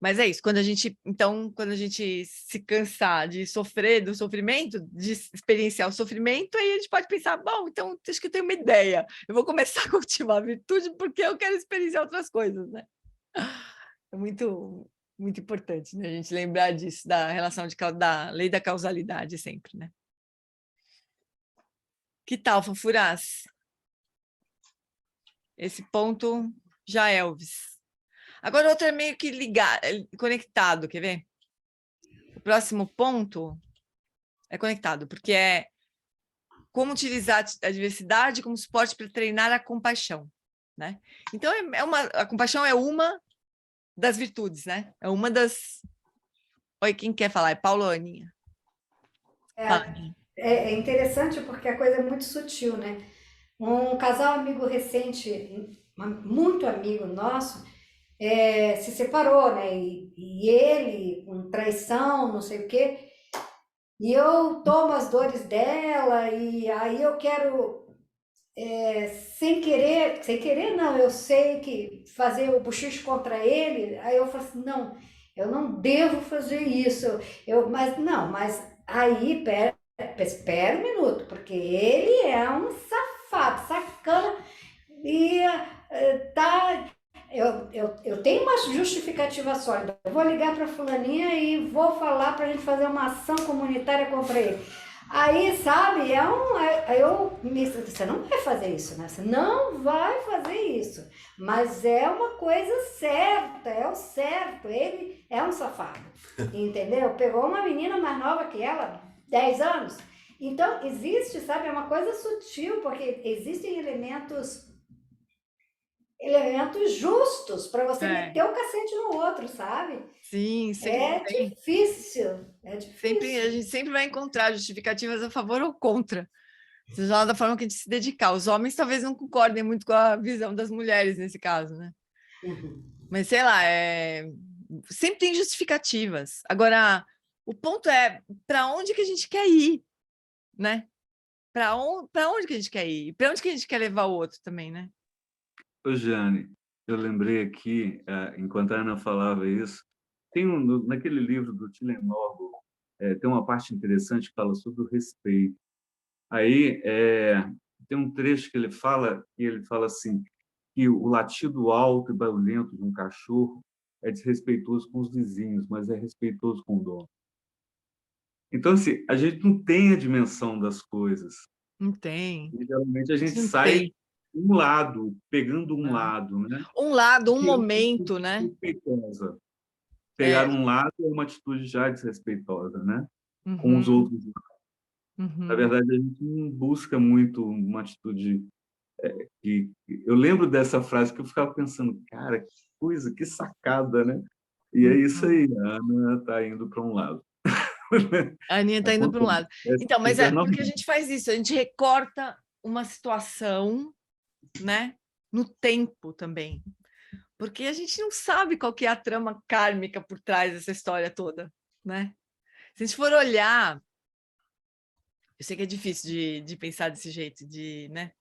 Mas é isso, quando a gente se cansar de sofrer do sofrimento, de experienciar o sofrimento, aí a gente pode pensar, bom, então acho que eu tenho uma ideia, eu vou começar a cultivar a virtude porque eu quero experienciar outras coisas, né? É muito, muito importante, né, a gente lembrar disso, da relação da lei da causalidade sempre, né? Que tal, Fofurás? Esse ponto já é Elvis. Agora, outro é meio que conectado, quer ver? O próximo ponto é conectado, porque é como utilizar a diversidade como suporte para treinar a compaixão, né? Então, a compaixão é uma das virtudes, né? É uma das... Oi, quem quer falar? É Paulo ou Aninha? Fala, Aninha.
É interessante porque a coisa é muito sutil, né? Um casal amigo recente, muito amigo nosso, se separou, né? E ele, com traição, não sei o quê, e eu tomo as dores dela, e aí eu quero, sem querer não, eu sei que fazer o bochicho contra ele, aí eu falo assim, não, eu não devo fazer isso, mas aí, espera um minuto, porque ele é um safado, sacana, e tá. Eu tenho uma justificativa sólida. Eu vou ligar para fulaninha e vou falar para a gente fazer uma ação comunitária contra ele. Aí, sabe, você não vai fazer isso, né? Você não vai fazer isso. Mas é uma coisa certa, é o certo. Ele é um safado, entendeu? Pegou uma menina mais nova que ela, 10 anos. Então, existe, sabe, é uma coisa sutil, porque existem elementos justos para você meter o cacete no outro, sabe?
Sim,
É difícil, é difícil.
A gente sempre vai encontrar justificativas a favor ou contra, seja lá da forma que a gente se dedicar. Os homens talvez não concordem muito com a visão das mulheres nesse caso, né? Mas, sei lá, sempre tem justificativas. Agora, o ponto é para onde que a gente quer ir, né? Para onde que a gente quer ir? Para onde que a gente quer levar o outro também, né?
Ô, Jane, eu lembrei aqui, enquanto a Ana falava isso, naquele livro do Tilenorgo, tem uma parte interessante que fala sobre o respeito. Aí tem um trecho que ele fala assim, que o latido alto e barulhento de um cachorro é desrespeitoso com os vizinhos, mas é respeitoso com o dono. Então, assim, a gente não tem a dimensão das coisas.
Não tem.
E, geralmente a gente
Não
sai
tem.
um lado, pegando um lado, né?
Um lado, um
Que é uma
momento,
atitude
né?
respeitosa. Pegar um lado é uma atitude já desrespeitosa, né? Com os
Uhum,
outros. Na
uhum.
verdade, a gente não busca muito uma atitude que... Eu lembro dessa frase que eu ficava pensando, cara, que coisa, que sacada, né? E é isso aí, a Ana está indo para um lado.
A Aninha está indo para um lado. Então, mas
super
porque a
normal.
gente faz isso? A gente recorta uma situação, né? No tempo também. Porque a gente não sabe qual que é a trama kármica por trás dessa história toda, né? Se a gente for olhar, eu sei que é difícil de pensar desse jeito, né?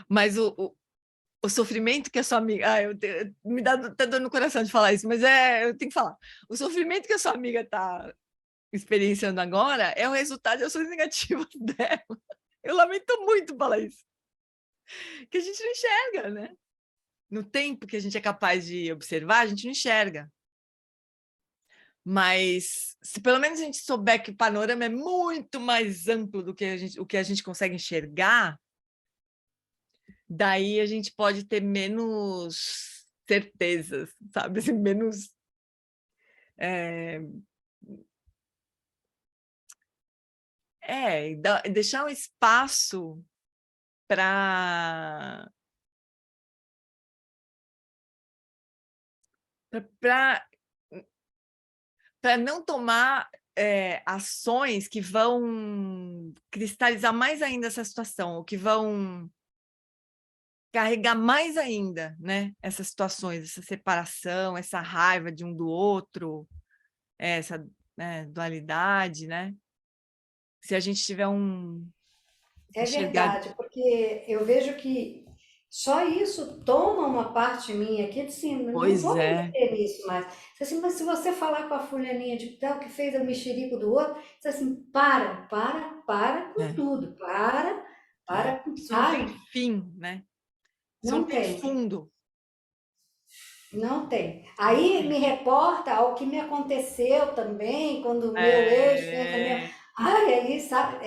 Mas o sofrimento que a sua amiga... me dá até dor no coração de falar isso, mas eu tenho que falar. O sofrimento que a sua amiga está experienciando agora é o resultado de ações negativas dela. Eu lamento muito falar isso. Que a gente não enxerga, né? No tempo que a gente é capaz de observar, a gente não enxerga. Mas se pelo menos a gente souber que o panorama é muito mais amplo do que o que a gente consegue enxergar, daí a gente pode ter menos certezas, sabe? Assim, menos... deixar um espaço para não tomar ações que vão cristalizar mais ainda essa situação, ou que vão carregar mais ainda, né, essas situações, essa separação, essa raiva de um do outro, essa, né, dualidade, né? Se a gente tiver
É
enxergar...
verdade, porque eu vejo que Só isso toma uma parte minha aqui, assim, não
Pois
vou me
é.
meter nisso mais. Assim, mas se você falar com a fulaninha de tal que fez o mexerico do outro, diz assim, para com tudo, para com...
Isso não tem
Ai,
fim, né? Isso não
não
tem
tem.
fundo.
Não tem. Aí me reporta ao que me aconteceu também, quando o meu ex fez também. Ai, aí, sabe?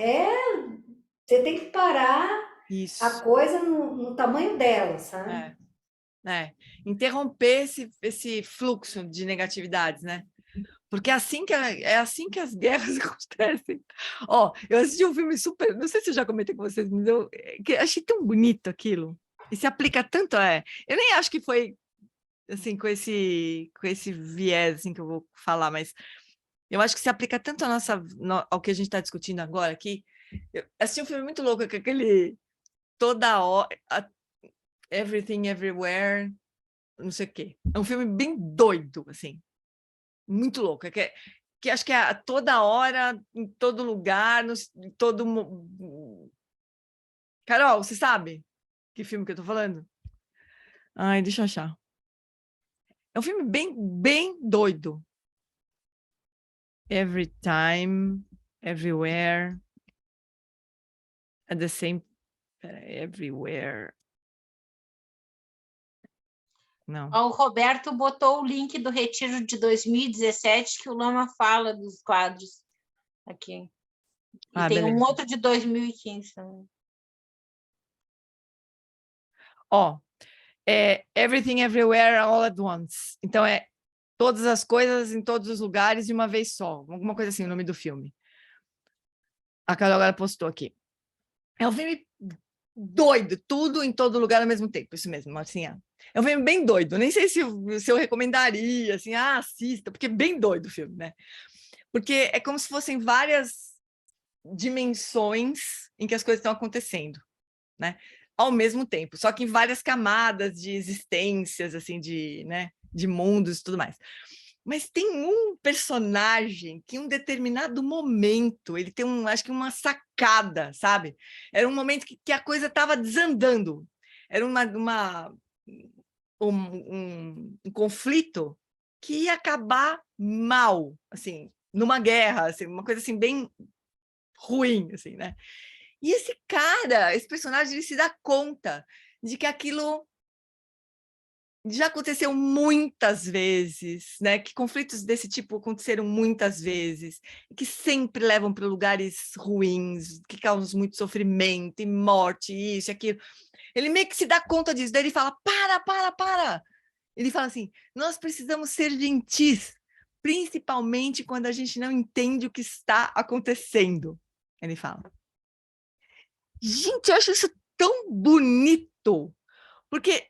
Você tem que parar a
Isso.
coisa no tamanho dela, sabe?
Interromper esse fluxo de negatividades, né? Porque é assim que as guerras acontecem. Ó, eu assisti um filme super, não sei se eu já comentei com vocês, mas que achei tão bonito aquilo. E se aplica tanto eu nem acho que foi assim com esse viés assim que eu vou falar, mas eu acho que se aplica tanto ao que a gente está discutindo agora aqui. Eu assisti um filme muito louco, com aquele toda hora, Everything Everywhere, não sei o quê. É um filme bem doido, assim, muito louco. Que acho que é toda hora, em todo lugar, em todo... Carol, você sabe que filme que eu tô falando? Ai, deixa eu achar. É um filme bem doido. Every time, everywhere, at the same... Everywhere. Não.
O Roberto botou o link do retiro de 2017 que o Lama fala dos quadros aqui. E tem
Beleza.
um outro de 2015 também.
Ó, Everything Everywhere All at Once. Então todas as coisas em todos os lugares de uma vez só. Alguma coisa assim, o nome do filme. A Carol agora postou aqui. É um filme doido, tudo em todo lugar ao mesmo tempo. Isso mesmo, Marcinha. É um filme bem doido. Nem sei se eu recomendaria, assim, assista, porque é bem doido o filme, né? Porque é como se fossem várias dimensões em que as coisas estão acontecendo, né? Ao mesmo tempo, só que em várias camadas de existências, assim, né, de mundos e tudo mais. Mas tem um personagem que em um determinado momento, ele tem acho que uma sacada, sabe? Era um momento que a coisa estava desandando. Era um conflito que ia acabar mal, assim, numa guerra, assim, uma coisa assim bem ruim, assim, né? E esse personagem, ele se dá conta de que aquilo já aconteceu muitas vezes, né? Que conflitos desse tipo aconteceram muitas vezes, que sempre levam para lugares ruins, que causam muito sofrimento e morte, isso e aquilo. Ele meio que se dá conta disso, daí ele fala, para! Ele fala assim, nós precisamos ser gentis, principalmente quando a gente não entende o que está acontecendo. Ele fala. Gente, eu acho isso tão bonito, porque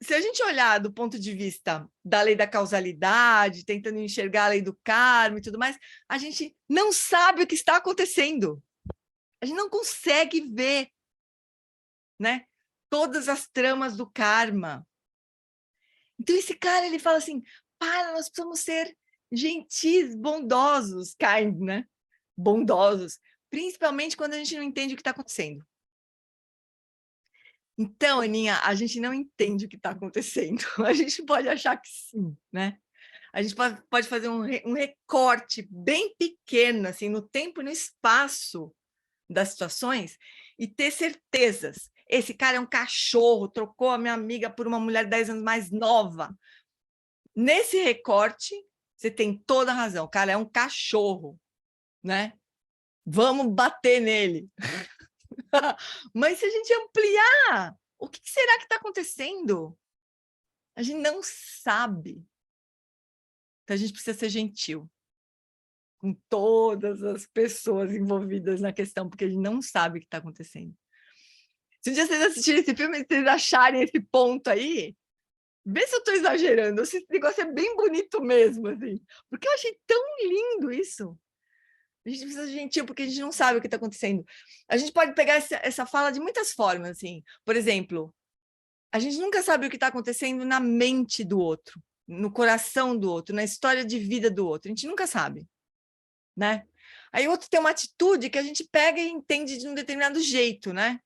se a gente olhar do ponto de vista da lei da causalidade, tentando enxergar a lei do karma e tudo mais, a gente não sabe o que está acontecendo. A gente não consegue ver, né, todas as tramas do karma. Então esse cara, ele fala assim, nós precisamos ser gentis, bondosos, kind, né? Bondosos, principalmente quando a gente não entende o que está acontecendo. Então, Aninha, a gente não entende o que está acontecendo. A gente pode achar que sim, né? A gente pode fazer um recorte bem pequeno, assim, no tempo e no espaço das situações e ter certezas. Esse cara é um cachorro, trocou a minha amiga por uma mulher 10 anos mais nova. Nesse recorte, você tem toda a razão. O cara é um cachorro, né? Vamos bater nele. Mas se a gente ampliar, o que será que está acontecendo? A gente não sabe. Então, a gente precisa ser gentil com todas as pessoas envolvidas na questão, porque a gente não sabe o que está acontecendo. Se um dia vocês assistirem esse filme e vocês acharem esse ponto aí, vê se eu estou exagerando. Esse negócio é bem bonito mesmo, assim, porque eu achei tão lindo isso. A gente precisa ser gentil, porque a gente não sabe o que está acontecendo. A gente pode pegar essa fala de muitas formas, assim. Por exemplo, a gente nunca sabe o que está acontecendo na mente do outro, no coração do outro, na história de vida do outro. A gente nunca sabe, né? Aí o outro tem uma atitude que a gente pega e entende de um determinado jeito, né?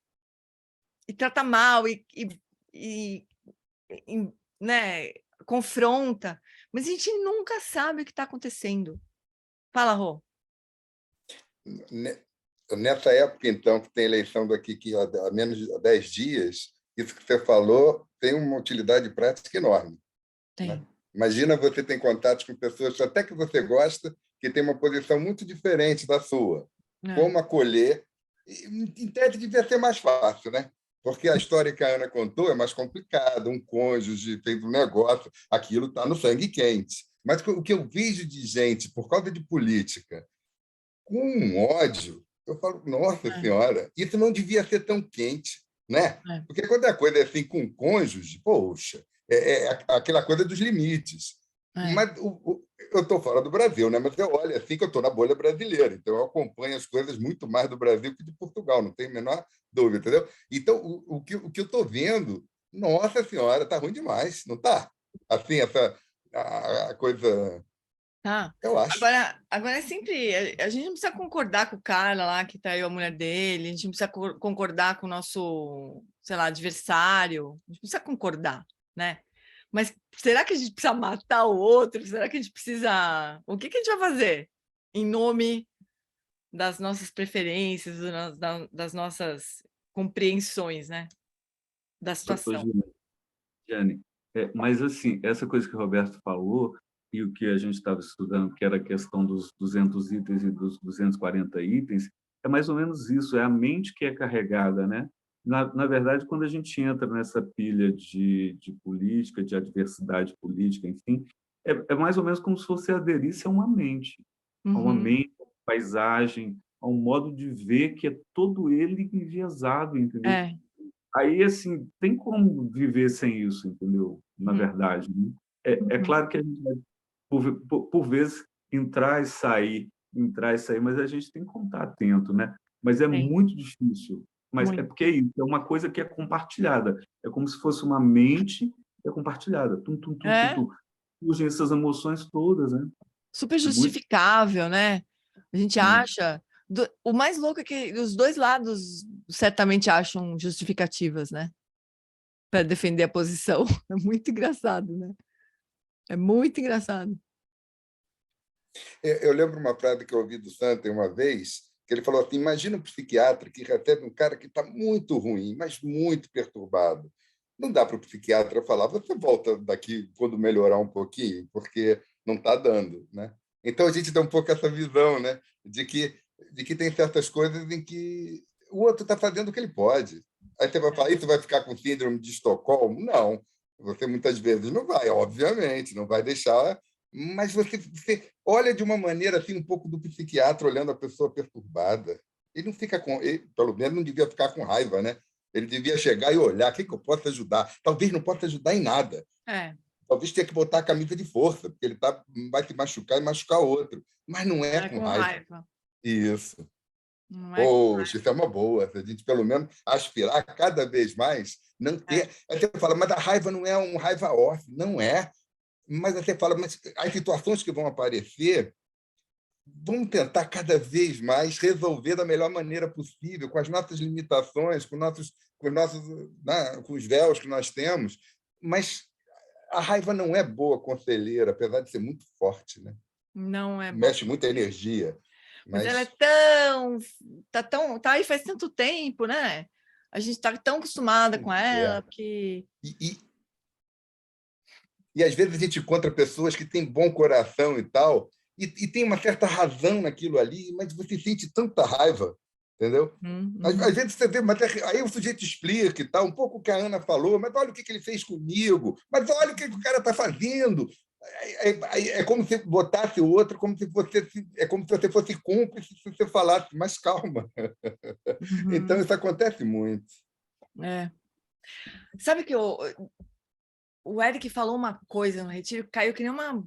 trata mal e, né, confronta, mas a gente nunca sabe o que está acontecendo. Fala, Rô.
Nessa época, então, que tem eleição daqui que há menos de 10 dias, isso que você falou tem uma utilidade prática enorme.
Tem.
Né? Imagina você tem contatos com pessoas até que você gosta, que tem uma posição muito diferente da sua. Como acolher? Em tese devia ser mais fácil, né? Porque a história que a Ana contou é mais complicada, um cônjuge fez um negócio, aquilo está no sangue quente. Mas o que eu vejo de gente, por causa de política, com um ódio, eu falo, nossa senhora, isso não devia ser tão quente, né? Porque quando a coisa é assim com o cônjuge, poxa, é aquela coisa dos limites. Mas eu estou fora do Brasil, né? Mas eu olho assim que eu estou na bolha brasileira, então eu acompanho as coisas muito mais do Brasil que de Portugal, não tenho a menor dúvida, entendeu? Então, o que eu estou vendo, nossa senhora, está ruim demais, não está? Assim, a coisa...
Tá.
Eu acho.
Agora é sempre... A gente não precisa concordar com o cara lá que traiu a mulher dele, a gente não precisa concordar com o nosso, sei lá, adversário, a gente precisa concordar, né? Mas será que a gente precisa matar o outro? Será que a gente precisa... O que a gente vai fazer em nome das nossas preferências, das nossas compreensões, né? Da situação.
Jane, mas assim, essa coisa que o Roberto falou e o que a gente estava estudando, que era a questão dos 200 itens e dos 240 itens, é mais ou menos isso, é a mente que é carregada, né? Na verdade, quando a gente entra nessa pilha de política, de adversidade política, enfim, é mais ou menos como se fosse aderir-se a uma mente, a uma mente, a uma paisagem, a um modo de ver que é todo ele enviesado, entendeu? Aí, assim, tem como viver sem isso, entendeu? Na verdade, né? É claro que a gente vai, por vezes, entrar e sair, mas a gente tem que estar atento, né? Mas é muito difícil. Mas é porque é isso, é uma coisa que é compartilhada. É como se fosse uma mente que é compartilhada. Surgem essas emoções todas, né?
Super justificável, né? A gente acha... O mais louco é que os dois lados certamente acham justificativas, né? Para defender a posição. É muito engraçado, né? É muito engraçado.
Eu lembro uma frase que eu ouvi do Santos uma vez, que ele falou assim, imagina um psiquiatra que recebe um cara que está muito ruim, mas muito perturbado. Não dá para o psiquiatra falar, você volta daqui quando melhorar um pouquinho, porque não está dando, né? Então, a gente tem um pouco essa visão, né? De que tem certas coisas em que o outro está fazendo o que ele pode. Aí você vai falar, isso vai ficar com síndrome de Estocolmo? Não. Você muitas vezes não vai, obviamente, não vai deixar... Mas você olha de uma maneira assim um pouco do psiquiatra olhando a pessoa perturbada. Ele não fica pelo menos não devia ficar com raiva, né? Ele devia chegar e olhar, o que eu posso ajudar? Talvez não possa ajudar em nada. Talvez tenha que botar a camisa de força, porque ele vai se machucar e machucar outro. Mas não é com raiva. Isso. Poxa, isso é uma boa. Se a gente, pelo menos, aspirar cada vez mais, não ter... Aí você fala, mas a raiva não é um raiva off. Não é. Mas você fala, mas as situações que vão aparecer, vamos tentar cada vez mais resolver da melhor maneira possível, com as nossas limitações, com os véus que nós temos. Mas a raiva não é boa conselheira, apesar de ser muito forte, né?
Não é.
Mexe muita energia.
Mas ela é tá aí faz tanto tempo, né? A gente está tão acostumada com ela que...
E às vezes a gente encontra pessoas que têm bom coração e tal, e tem uma certa razão naquilo ali, mas você sente tanta raiva, entendeu? Às vezes você vê, mas aí o sujeito explica e tal, um pouco o que a Ana falou, mas olha o que ele fez comigo, mas olha o que o cara está fazendo. É como se botasse o outro, é como se você fosse cúmplice se você falasse, mas calma. Então isso acontece muito.
Sabe que o Eric falou uma coisa no retiro, caiu que nem uma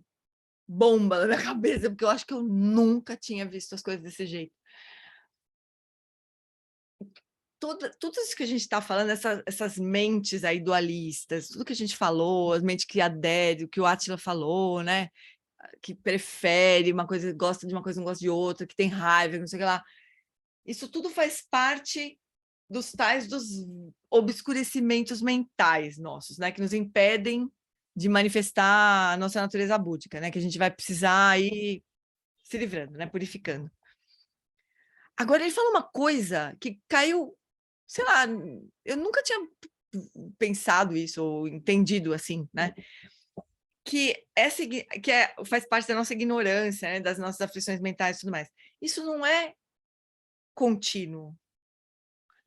bomba na minha cabeça, porque eu acho que eu nunca tinha visto as coisas desse jeito. Tudo isso que a gente está falando, essas mentes aí dualistas, tudo que a gente falou, as mentes que aderem, o que o Átila falou, né? Que prefere uma coisa, gosta de uma coisa, não gosta de outra, que tem raiva, não sei o que lá. Isso tudo faz parte dos obscurecimentos mentais nossos, né? Que nos impedem de manifestar a nossa natureza búdica, né? Que a gente vai precisar ir se livrando, né? Purificando. Agora, ele fala uma coisa que caiu, sei lá, eu nunca tinha pensado isso ou entendido assim, né? Faz parte da nossa ignorância, né? Das nossas aflições mentais e tudo mais. Isso não é contínuo.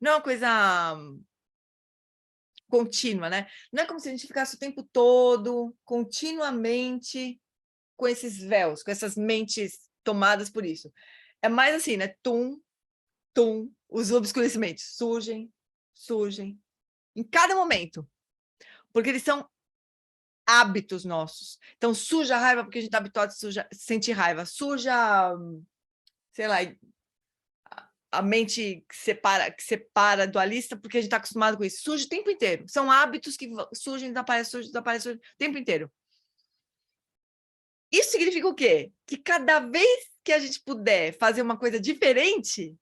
Não é uma coisa contínua, né? Não é como se a gente ficasse o tempo todo, continuamente, com esses véus, com essas mentes tomadas por isso. É mais assim, né? Tum, tum, os obscurecimentos surgem, em cada momento, porque eles são hábitos nossos. Então, surge a raiva porque a gente está habituado a sentir raiva, surge sei lá, a mente que separa dualista porque a gente está acostumado com isso. Surge o tempo inteiro. São hábitos que surgem, desaparecem o tempo inteiro. Isso significa o quê? Que cada vez que a gente puder fazer uma coisa diferente,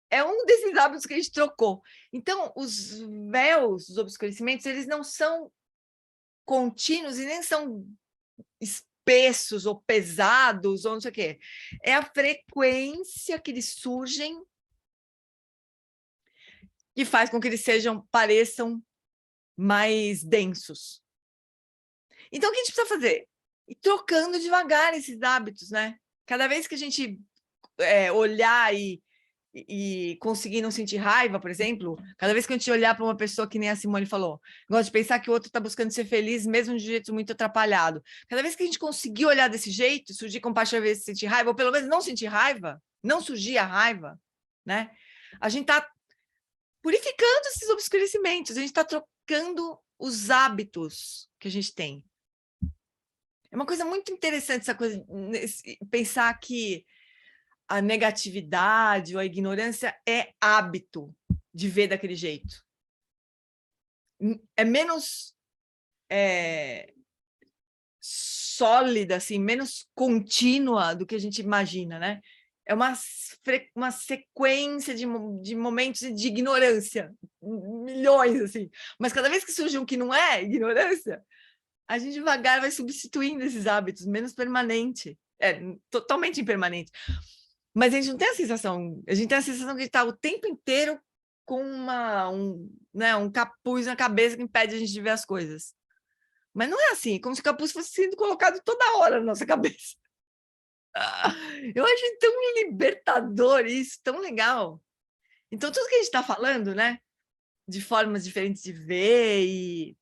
é um desses hábitos que a gente trocou. Então, os véus, os obscurecimentos, eles não são contínuos e nem são espessos ou pesados ou não sei o quê. É a frequência que eles surgem que faz com que eles pareçam mais densos. Então, o que a gente precisa fazer? Ir trocando devagar esses hábitos, né? Cada vez que a gente olhar e conseguir não sentir raiva, por exemplo, cada vez que a gente olhar para uma pessoa que nem a Simone falou, gosta de pensar que o outro está buscando ser feliz, mesmo de um jeito muito atrapalhado. Cada vez que a gente conseguir olhar desse jeito, surgir compaixão, às vezes sentir raiva, ou pelo menos não sentir raiva, não surgir a raiva, né? A gente está purificando esses obscurecimentos, a gente está trocando os hábitos que a gente tem. É uma coisa muito interessante essa coisa, pensar que a negatividade ou a ignorância é hábito de ver daquele jeito. É menos sólida, assim, menos contínua do que a gente imagina, né? É uma sequência de momentos de ignorância, milhões, assim. Mas cada vez que surge um que não é ignorância, a gente devagar vai substituindo esses hábitos, menos permanente, totalmente impermanente. Mas a gente não tem a sensação, a gente tem a sensação que a gente está o tempo inteiro com um capuz na cabeça que impede a gente de ver as coisas. Mas não é assim, como se o capuz fosse sendo colocado toda hora na nossa cabeça. Eu acho tão libertador isso, tão legal. Então, tudo que a gente está falando, né, de formas diferentes de ver e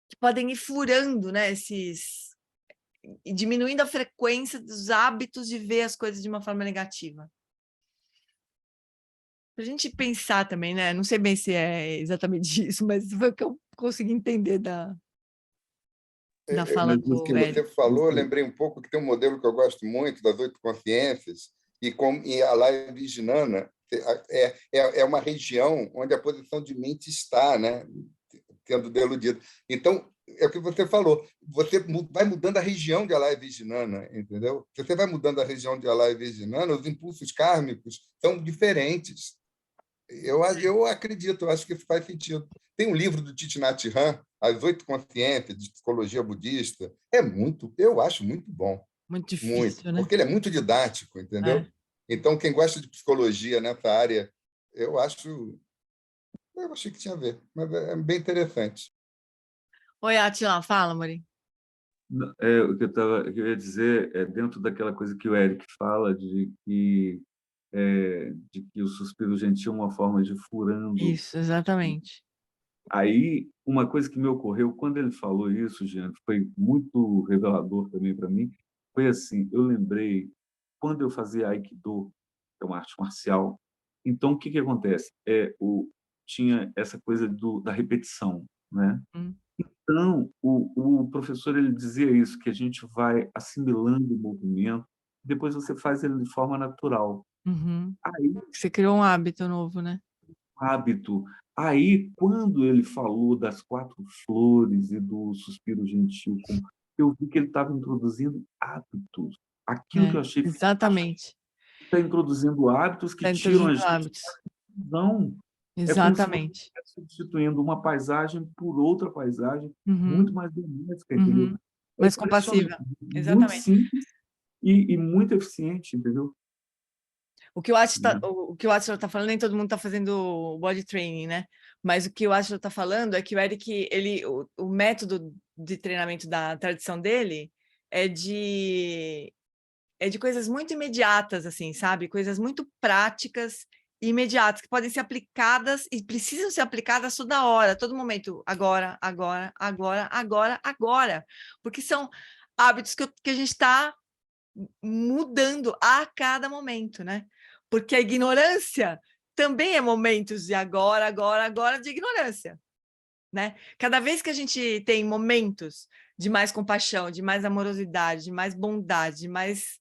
que podem ir furando, né, e diminuindo a frequência dos hábitos de ver as coisas de uma forma negativa. Para a gente pensar também, né? Não sei bem se é exatamente isso, mas foi o que eu consegui entender da fala do
que você
Érico.
falou, eu lembrei um pouco que tem um modelo que eu gosto muito, das 8 consciências, e a Alaya Vijnana é uma região onde a posição de mente está, né? Sendo deludida. Então, é o que você falou, você vai mudando a região de Alaya Vijnana, entendeu? Se você vai mudando a região de Alaya Vijnana, os impulsos kármicos são diferentes. Eu acredito, eu acho que isso faz sentido. Tem um livro do Thich Nhat Hanh, As 8 Consciências, de psicologia budista. Eu acho muito bom.
Muito difícil, né?
Porque ele é muito didático, entendeu? Então, quem gosta de psicologia nessa área, eu achei que tinha a ver, mas é bem interessante.
Oi, Atila, fala, Mori.
O que eu ia dizer é dentro daquela coisa que o Eric fala de que o suspiro gentil é uma forma de furando.
Isso, exatamente.
Aí, uma coisa que me ocorreu quando ele falou isso, Jean, foi muito revelador também para mim, foi assim, eu lembrei, quando eu fazia Aikido, que é uma arte marcial, então, o que acontece? Tinha essa coisa da repetição, né? Então, o professor ele dizia isso, que a gente vai assimilando o movimento, depois você faz ele de forma natural. Aí,
você criou um hábito novo, né?
Hábito. Aí, quando ele falou das 4 flores e do suspiro gentil, eu vi que ele estava introduzindo hábitos. Aquilo que eu achei
exatamente.
está introduzindo hábitos que
Tá
tiram a
introduzindo
gente
hábitos.
da confusão. É como se você
Exatamente.
estivesse substituindo uma paisagem por outra paisagem
Uhum,
muito mais benéfica, entendeu?
uhum.
É
Mais
impressionante,
compassiva.
muito
Exatamente.
simples e muito eficiente, entendeu?
O que o Atila está falando, nem todo mundo está fazendo body training, né? Mas o que o Atila está falando é que o Eric, o método de treinamento da tradição dele é de coisas muito imediatas, assim, sabe? Coisas muito práticas e imediatas, que podem ser aplicadas e precisam ser aplicadas toda hora, todo momento. Agora, agora, agora, agora, agora. Porque são hábitos que a gente está mudando a cada momento, né? Porque a ignorância também é momentos de agora, agora, agora de ignorância, né? Cada vez que a gente tem momentos de mais compaixão, de mais amorosidade, de mais bondade, de mais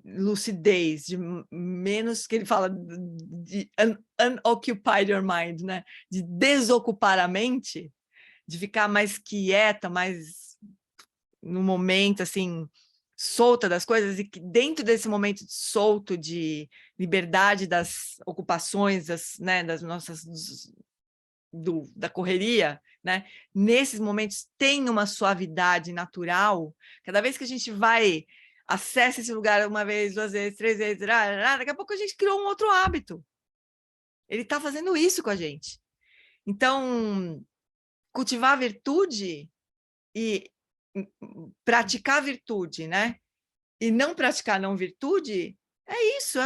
lucidez, de menos, que ele fala de unoccupied your mind, né? De desocupar a mente, de ficar mais quieta, mais no momento, assim, solta das coisas, e que dentro desse momento solto de liberdade das ocupações, né, das nossas da correria, né? Nesses momentos tem uma suavidade natural. Cada vez que a gente vai, acessa esse lugar uma vez, 2 vezes, 3 vezes, daqui a pouco a gente criou um outro hábito. Ele está fazendo isso com a gente. Então, cultivar a virtude e praticar a virtude, né? E não praticar não virtude, é isso,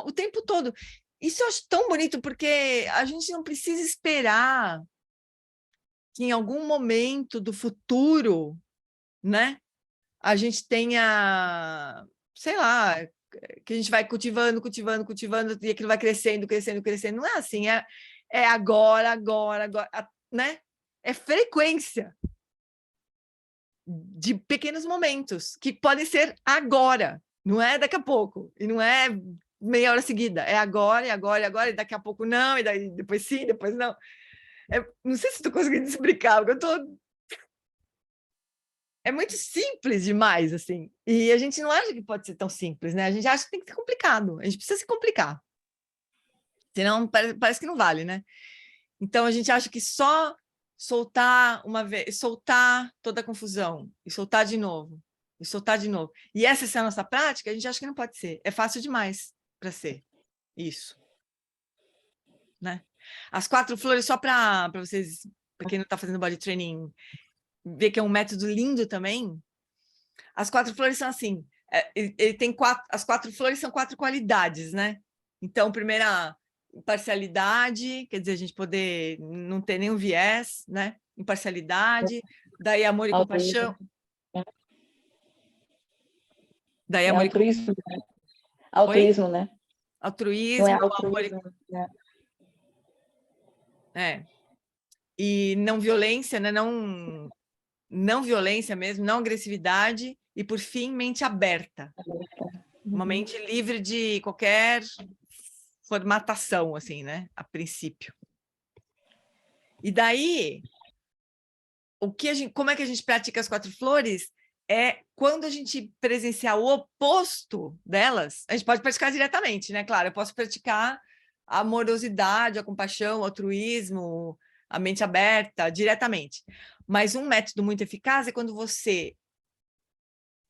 o tempo todo. Isso eu acho tão bonito, porque a gente não precisa esperar que em algum momento do futuro, né, a gente tenha, sei lá, que a gente vai cultivando, cultivando, cultivando, e aquilo vai crescendo, crescendo, crescendo. Não é assim, é agora, agora, agora, né? É frequência de pequenos momentos, que podem ser agora, não é daqui a pouco, e não é meia hora seguida, é agora, e agora, e agora, e daqui a pouco não, e daí depois sim, depois não. Não sei se estou conseguindo explicar, porque é muito simples demais, assim, e a gente não acha que pode ser tão simples, né? A gente acha que tem que ser complicado, a gente precisa se complicar, senão parece que não vale, né? Então, a gente acha que só soltar uma vez, soltar toda a confusão, e soltar de novo, e soltar de novo. E essa é a nossa prática, a gente acha que não pode ser. É fácil demais para ser isso, né? As 4 flores, só para vocês, para quem não está fazendo body training, ver que é um método lindo também. As 4 flores são assim, ele tem as 4 flores são 4 qualidades, né? Então, primeira, imparcialidade, quer dizer, a gente poder não ter nenhum viés, né? Imparcialidade, daí amor e compaixão. Daí amor
altruísmo, né? Altruísmo, né?
Altruísmo,
não é altruísmo,
amor e não violência, né? Não violência mesmo, não agressividade, e por fim, mente aberta. Uma mente livre de qualquer formatação, assim, né? A princípio. E daí, como é que a gente pratica as 4 flores? É quando a gente presenciar o oposto delas, a gente pode praticar diretamente, né? Claro, eu posso praticar a amorosidade, a compaixão, o altruísmo, a mente aberta, diretamente. Mas um método muito eficaz é quando você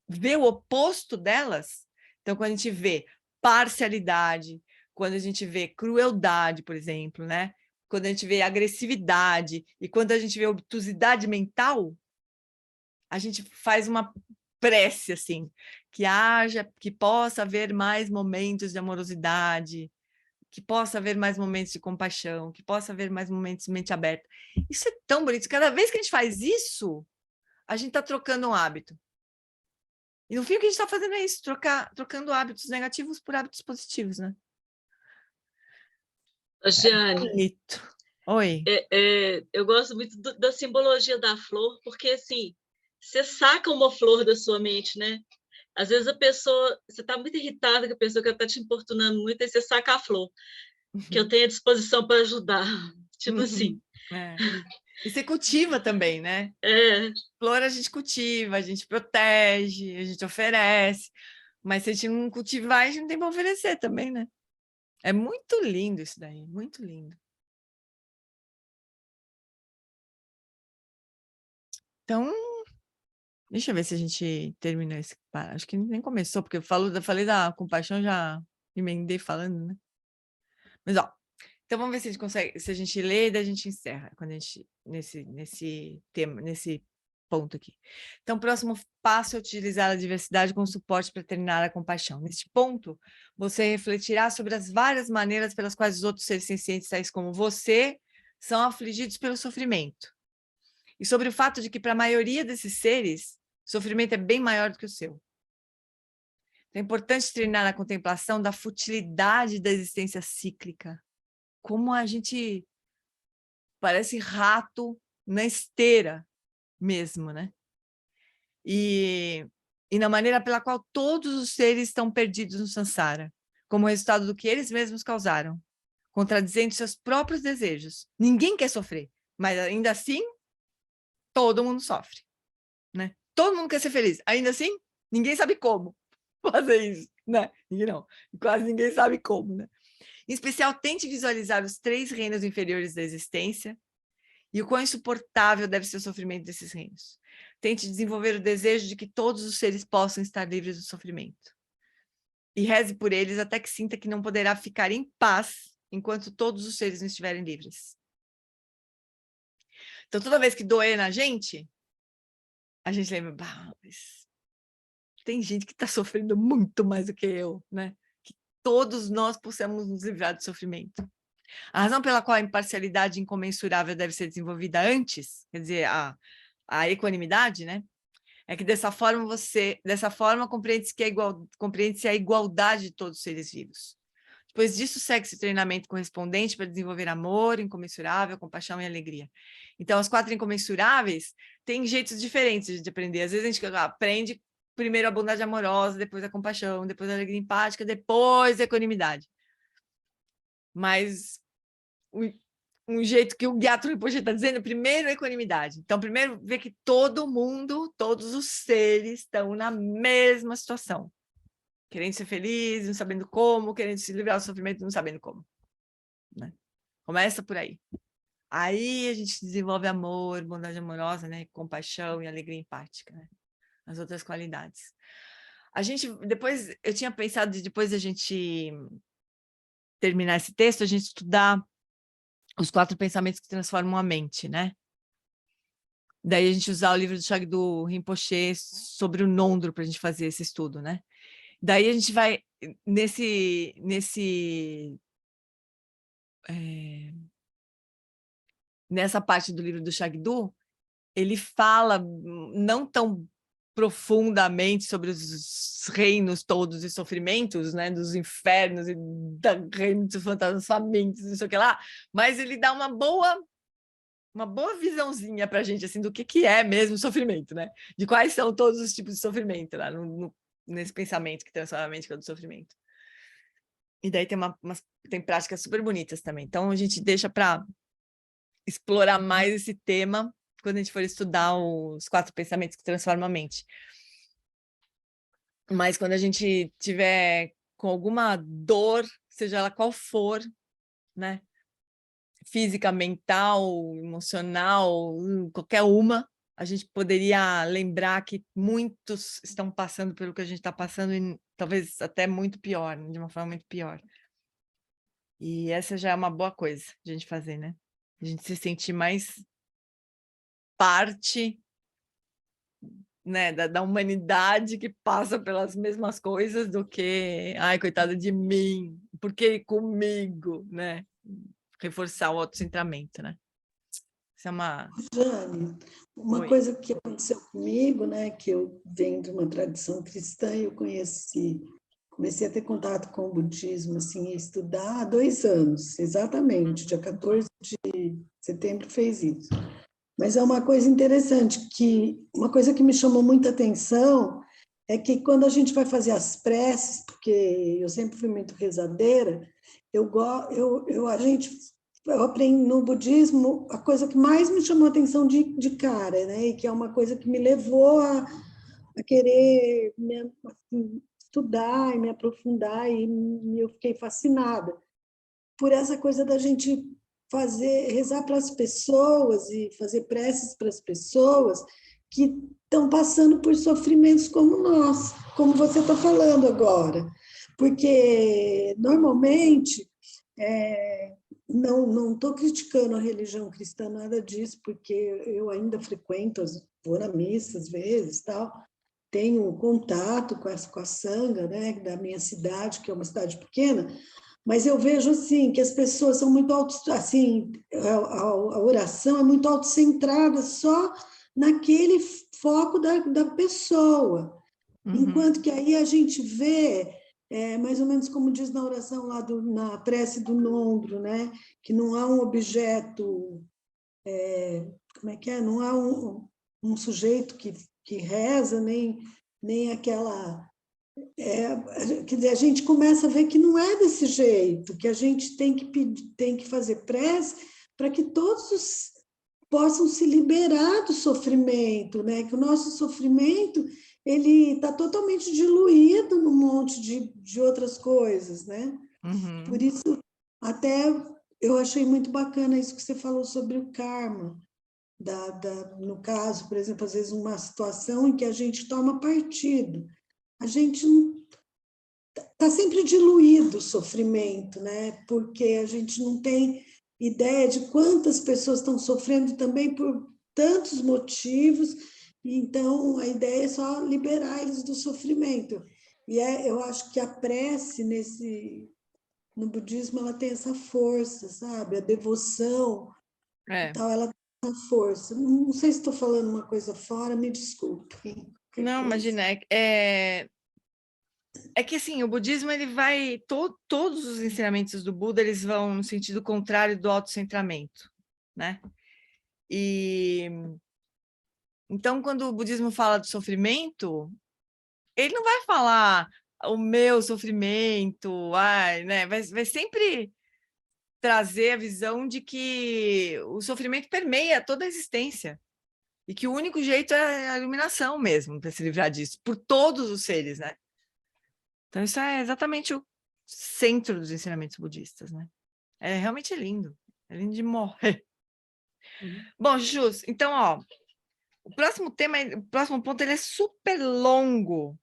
vê o oposto delas. Então, quando a gente vê parcialidade, quando a gente vê crueldade, por exemplo, né? Quando a gente vê agressividade e quando a gente vê obtusidade mental, a gente faz uma prece, assim, que possa haver mais momentos de amorosidade, que possa haver mais momentos de compaixão, que possa haver mais momentos de mente aberta. Isso é tão bonito. Cada vez que a gente faz isso, a gente está trocando um hábito. E no fim, o que a gente está fazendo é isso, trocando hábitos negativos por hábitos positivos, né?
Giane,
bonito. Oi.
Eu gosto muito da simbologia da flor, porque, assim, você saca uma flor da sua mente, né? Às vezes você está muito irritada com a pessoa que está te importunando muito, aí você saca a flor, que eu tenho à disposição para ajudar, tipo assim.
E você cultiva também, né? Flor a gente cultiva, a gente protege, a gente oferece. Mas se a gente não cultivar, a gente não tem para oferecer também, né? É muito lindo isso daí, muito lindo. Então, deixa eu ver se a gente terminou esse... Acho que nem começou, porque eu falei da compaixão, já emendei falando, né? Mas, ó, então vamos ver se a gente consegue, se a gente lê e daí a gente encerra quando a gente, nesse tema, nesse ponto aqui. Então, o próximo passo é utilizar a diversidade como suporte para treinar a compaixão. Neste ponto, você refletirá sobre as várias maneiras pelas quais os outros seres sencientes, tais como você, são afligidos pelo sofrimento. E sobre o fato de que, para a maioria desses seres, o sofrimento é bem maior do que o seu. É importante treinar a contemplação da futilidade da existência cíclica. Como a gente parece rato na esteira mesmo, né? E na maneira pela qual todos os seres estão perdidos no samsara, como resultado do que eles mesmos causaram, contradizendo seus próprios desejos. Ninguém quer sofrer, mas ainda assim, todo mundo sofre, né? Todo mundo quer ser feliz, ainda assim, ninguém sabe como fazer isso, né? Não, quase ninguém sabe como, né? Em especial, tente visualizar os 3 reinos inferiores da existência e o quão insuportável deve ser o sofrimento desses reinos. Tente desenvolver o desejo de que todos os seres possam estar livres do sofrimento. E reze por eles até que sinta que não poderá ficar em paz enquanto todos os seres não estiverem livres. Então, toda vez que doer na gente, a gente lembra, mas tem gente que está sofrendo muito mais do que eu, né? Que todos nós possamos nos livrar do sofrimento. A razão pela qual a imparcialidade incomensurável deve ser desenvolvida antes, quer dizer, a equanimidade, né? É que dessa forma compreende-se a igualdade de todos os seres vivos. Depois disso, segue-se o treinamento correspondente para desenvolver amor incomensurável, compaixão e alegria. Então, as 4 incomensuráveis têm jeitos diferentes de aprender. Às vezes a gente aprende primeiro a bondade amorosa, depois a compaixão, depois a alegria empática, depois a equanimidade. Mas um jeito que o Gyatro Rinpoche está dizendo, primeiro a equanimidade. Então, primeiro ver que todo mundo, todos os seres estão na mesma situação. Querendo ser feliz, não sabendo como, querendo se livrar do sofrimento, não sabendo como. Né? Começa por aí. Aí a gente desenvolve amor, bondade amorosa, né? Compaixão e alegria empática, né? As outras qualidades. Eu tinha pensado de depois da gente terminar esse texto, a gente estudar os 4 pensamentos que transformam a mente, né? Daí a gente usar o livro do Shagdu Rinpoche sobre o Nondro para a gente fazer esse estudo, né? Daí a gente vai nessa parte do livro do Shagdu, ele fala não tão profundamente sobre os reinos todos e sofrimentos, né, dos infernos e da reino dos fantasmas famintos, não sei o que lá, mas ele dá uma boa visãozinha para a gente, assim, do que é mesmo sofrimento, né? De quais são todos os tipos de sofrimento lá nesse pensamento que transforma a mente do sofrimento. E daí tem práticas super bonitas também. Então, a gente deixa para explorar mais esse tema quando a gente for estudar os 4 pensamentos que transformam a mente. Mas quando a gente tiver com alguma dor, seja ela qual for, né? Física, mental, emocional, qualquer uma, a gente poderia lembrar que muitos estão passando pelo que a gente está passando e talvez até muito pior, né? De uma forma muito pior. E essa já é uma boa coisa de a gente fazer, né? A gente se sentir mais parte, né, da humanidade que passa pelas mesmas coisas do que, ai, coitada de mim, por que comigo, né? Reforçar o autocentramento, né? Isso é uma...
Jane, uma
Oi.
coisa que aconteceu comigo, né, que eu venho de uma tradição cristã, eu comecei a ter contato com o budismo, assim, a estudar há 2 anos, exatamente, dia 14 de setembro fez isso. Mas é uma coisa interessante, uma coisa que me chamou muita atenção é que quando a gente vai fazer as preces, porque eu sempre fui muito rezadeira, a gente eu aprendi no budismo, a coisa que mais me chamou a atenção de cara, né? E que é uma coisa que me levou a querer assim, estudar e me aprofundar, e eu fiquei fascinada por essa coisa da gente rezar para as pessoas e fazer preces para as pessoas que estão passando por sofrimentos como nós, como você está falando agora. Porque, normalmente, não estou criticando a religião cristã, nada disso, porque eu ainda frequento, vou na missa às vezes, tal, tenho contato com a sanga, né, da minha cidade, que é uma cidade pequena, mas eu vejo assim que as pessoas são muito assim, a oração é muito autocentrada só naquele foco da pessoa, enquanto que aí a gente vê mais ou menos como diz na oração lá na prece do Nondro, né, que não há um objeto, como é que é? Não há um sujeito que reza, nem aquela... quer dizer, a gente começa a ver que não é desse jeito, que a gente tem que fazer prece para que todos possam se liberar do sofrimento, né? Que o nosso sofrimento ele está totalmente diluído num monte de outras coisas, né? Por isso, até eu achei muito bacana isso que você falou sobre o karma, no caso, por exemplo, às vezes uma situação em que a gente toma partido, a gente está sempre diluído o sofrimento, né? Porque a gente não tem ideia de quantas pessoas estão sofrendo também por tantos motivos, então a ideia é só liberar eles do sofrimento. E eu acho que a prece no budismo ela tem essa força, sabe? A devoção e tal, ela tem essa força. Não sei se estou falando uma coisa fora, me desculpe.
Não, imagina, é que assim, o budismo ele vai, todos os ensinamentos do Buda eles vão no sentido contrário do autocentramento, né? E então, quando o budismo fala de sofrimento, ele não vai falar o meu sofrimento, né? Vai sempre trazer a visão de que o sofrimento permeia toda a existência e que o único jeito é a iluminação mesmo para se livrar disso, por todos os seres, né? Então, isso é exatamente o centro dos ensinamentos budistas, né? É realmente lindo de morrer. Bom, Jus, então, ó, o próximo ponto, ele é super longo.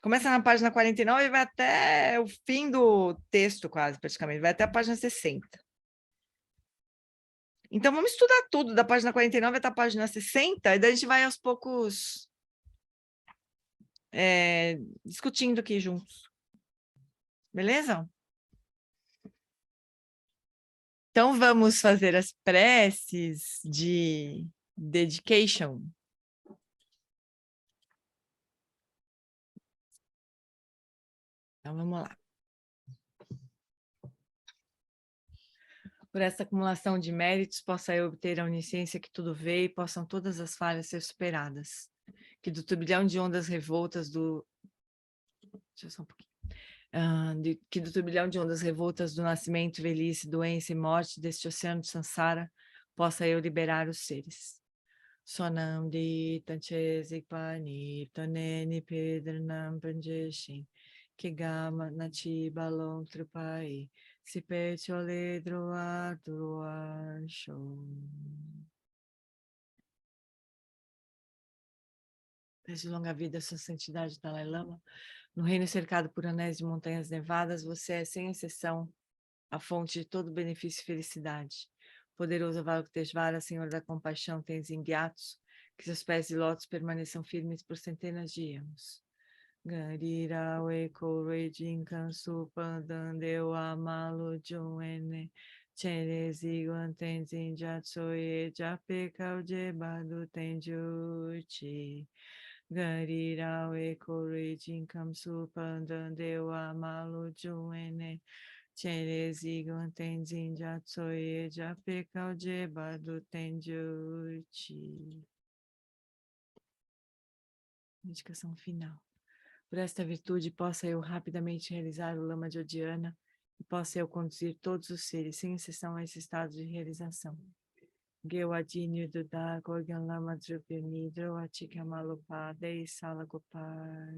Começa na página 49 e vai até o fim do texto, quase, praticamente. Vai até a página 60. Então, vamos estudar tudo, da página 49 até a página 60, e daí a gente vai aos poucos discutindo aqui juntos. Beleza? Então, vamos fazer as preces de dedication. Então, vamos lá. Por essa acumulação de méritos, possa eu obter a onisciência que tudo vê e possam todas as falhas ser superadas. Que do turbilhão de ondas revoltas do... Deixa eu só um pouquinho. Que do turbilhão de ondas revoltas do nascimento, velhice, doença e morte deste oceano de Sansara, possa eu liberar os seres. Sonam di tanchesi pani toneni pedranam panjeshin kigama nachi balong trupai si pechole droa droa show. Desde longa vida, sua santidade, Dalai Lama. No reino cercado por anéis de montanhas nevadas, você é, sem exceção, a fonte de todo benefício e felicidade. Poderoso Avalokiteshvara, Senhor da compaixão, Tenzin Gyatso, que seus pés de lótus permaneçam firmes por centenas de anos. Garira Weko Rejin Kansu Pandandeu Amalo Joene Cherezi Guantenzin Jatsoye Japekau Jebadu Tenjuchi. Garira Weko Rejin Kansu Pandandeu Amalo Joene Cherezi Guantenzin Jatsoye Japekau Jebadu Tenjuchi. Indicação final. Por esta virtude, possa eu rapidamente realizar o Lama de Odiana e possa eu conduzir todos os seres, sem exceção, a esse estado de realização. Gewadinho Dudar, Gorgan Lama Drupini, Droatika Malupa, Dei Sala Gopar.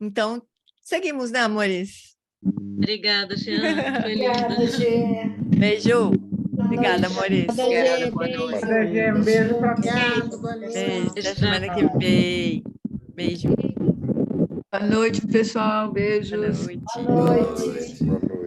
Então, seguimos, né, amores?
Obrigada, Jeane. Foi
Obrigada,
linda.
Gê.
Beijo.
Boa
Obrigada,
noite.
amores.
Obrigada,
Boa noite.
Um beijo para
Obrigada,
todos.
boa noite.
Beijo. Até
Beijo,
semana que vem. Beijo.
Boa noite, pessoal.
Boa
Beijos.
noite.
Boa noite.
Boa noite.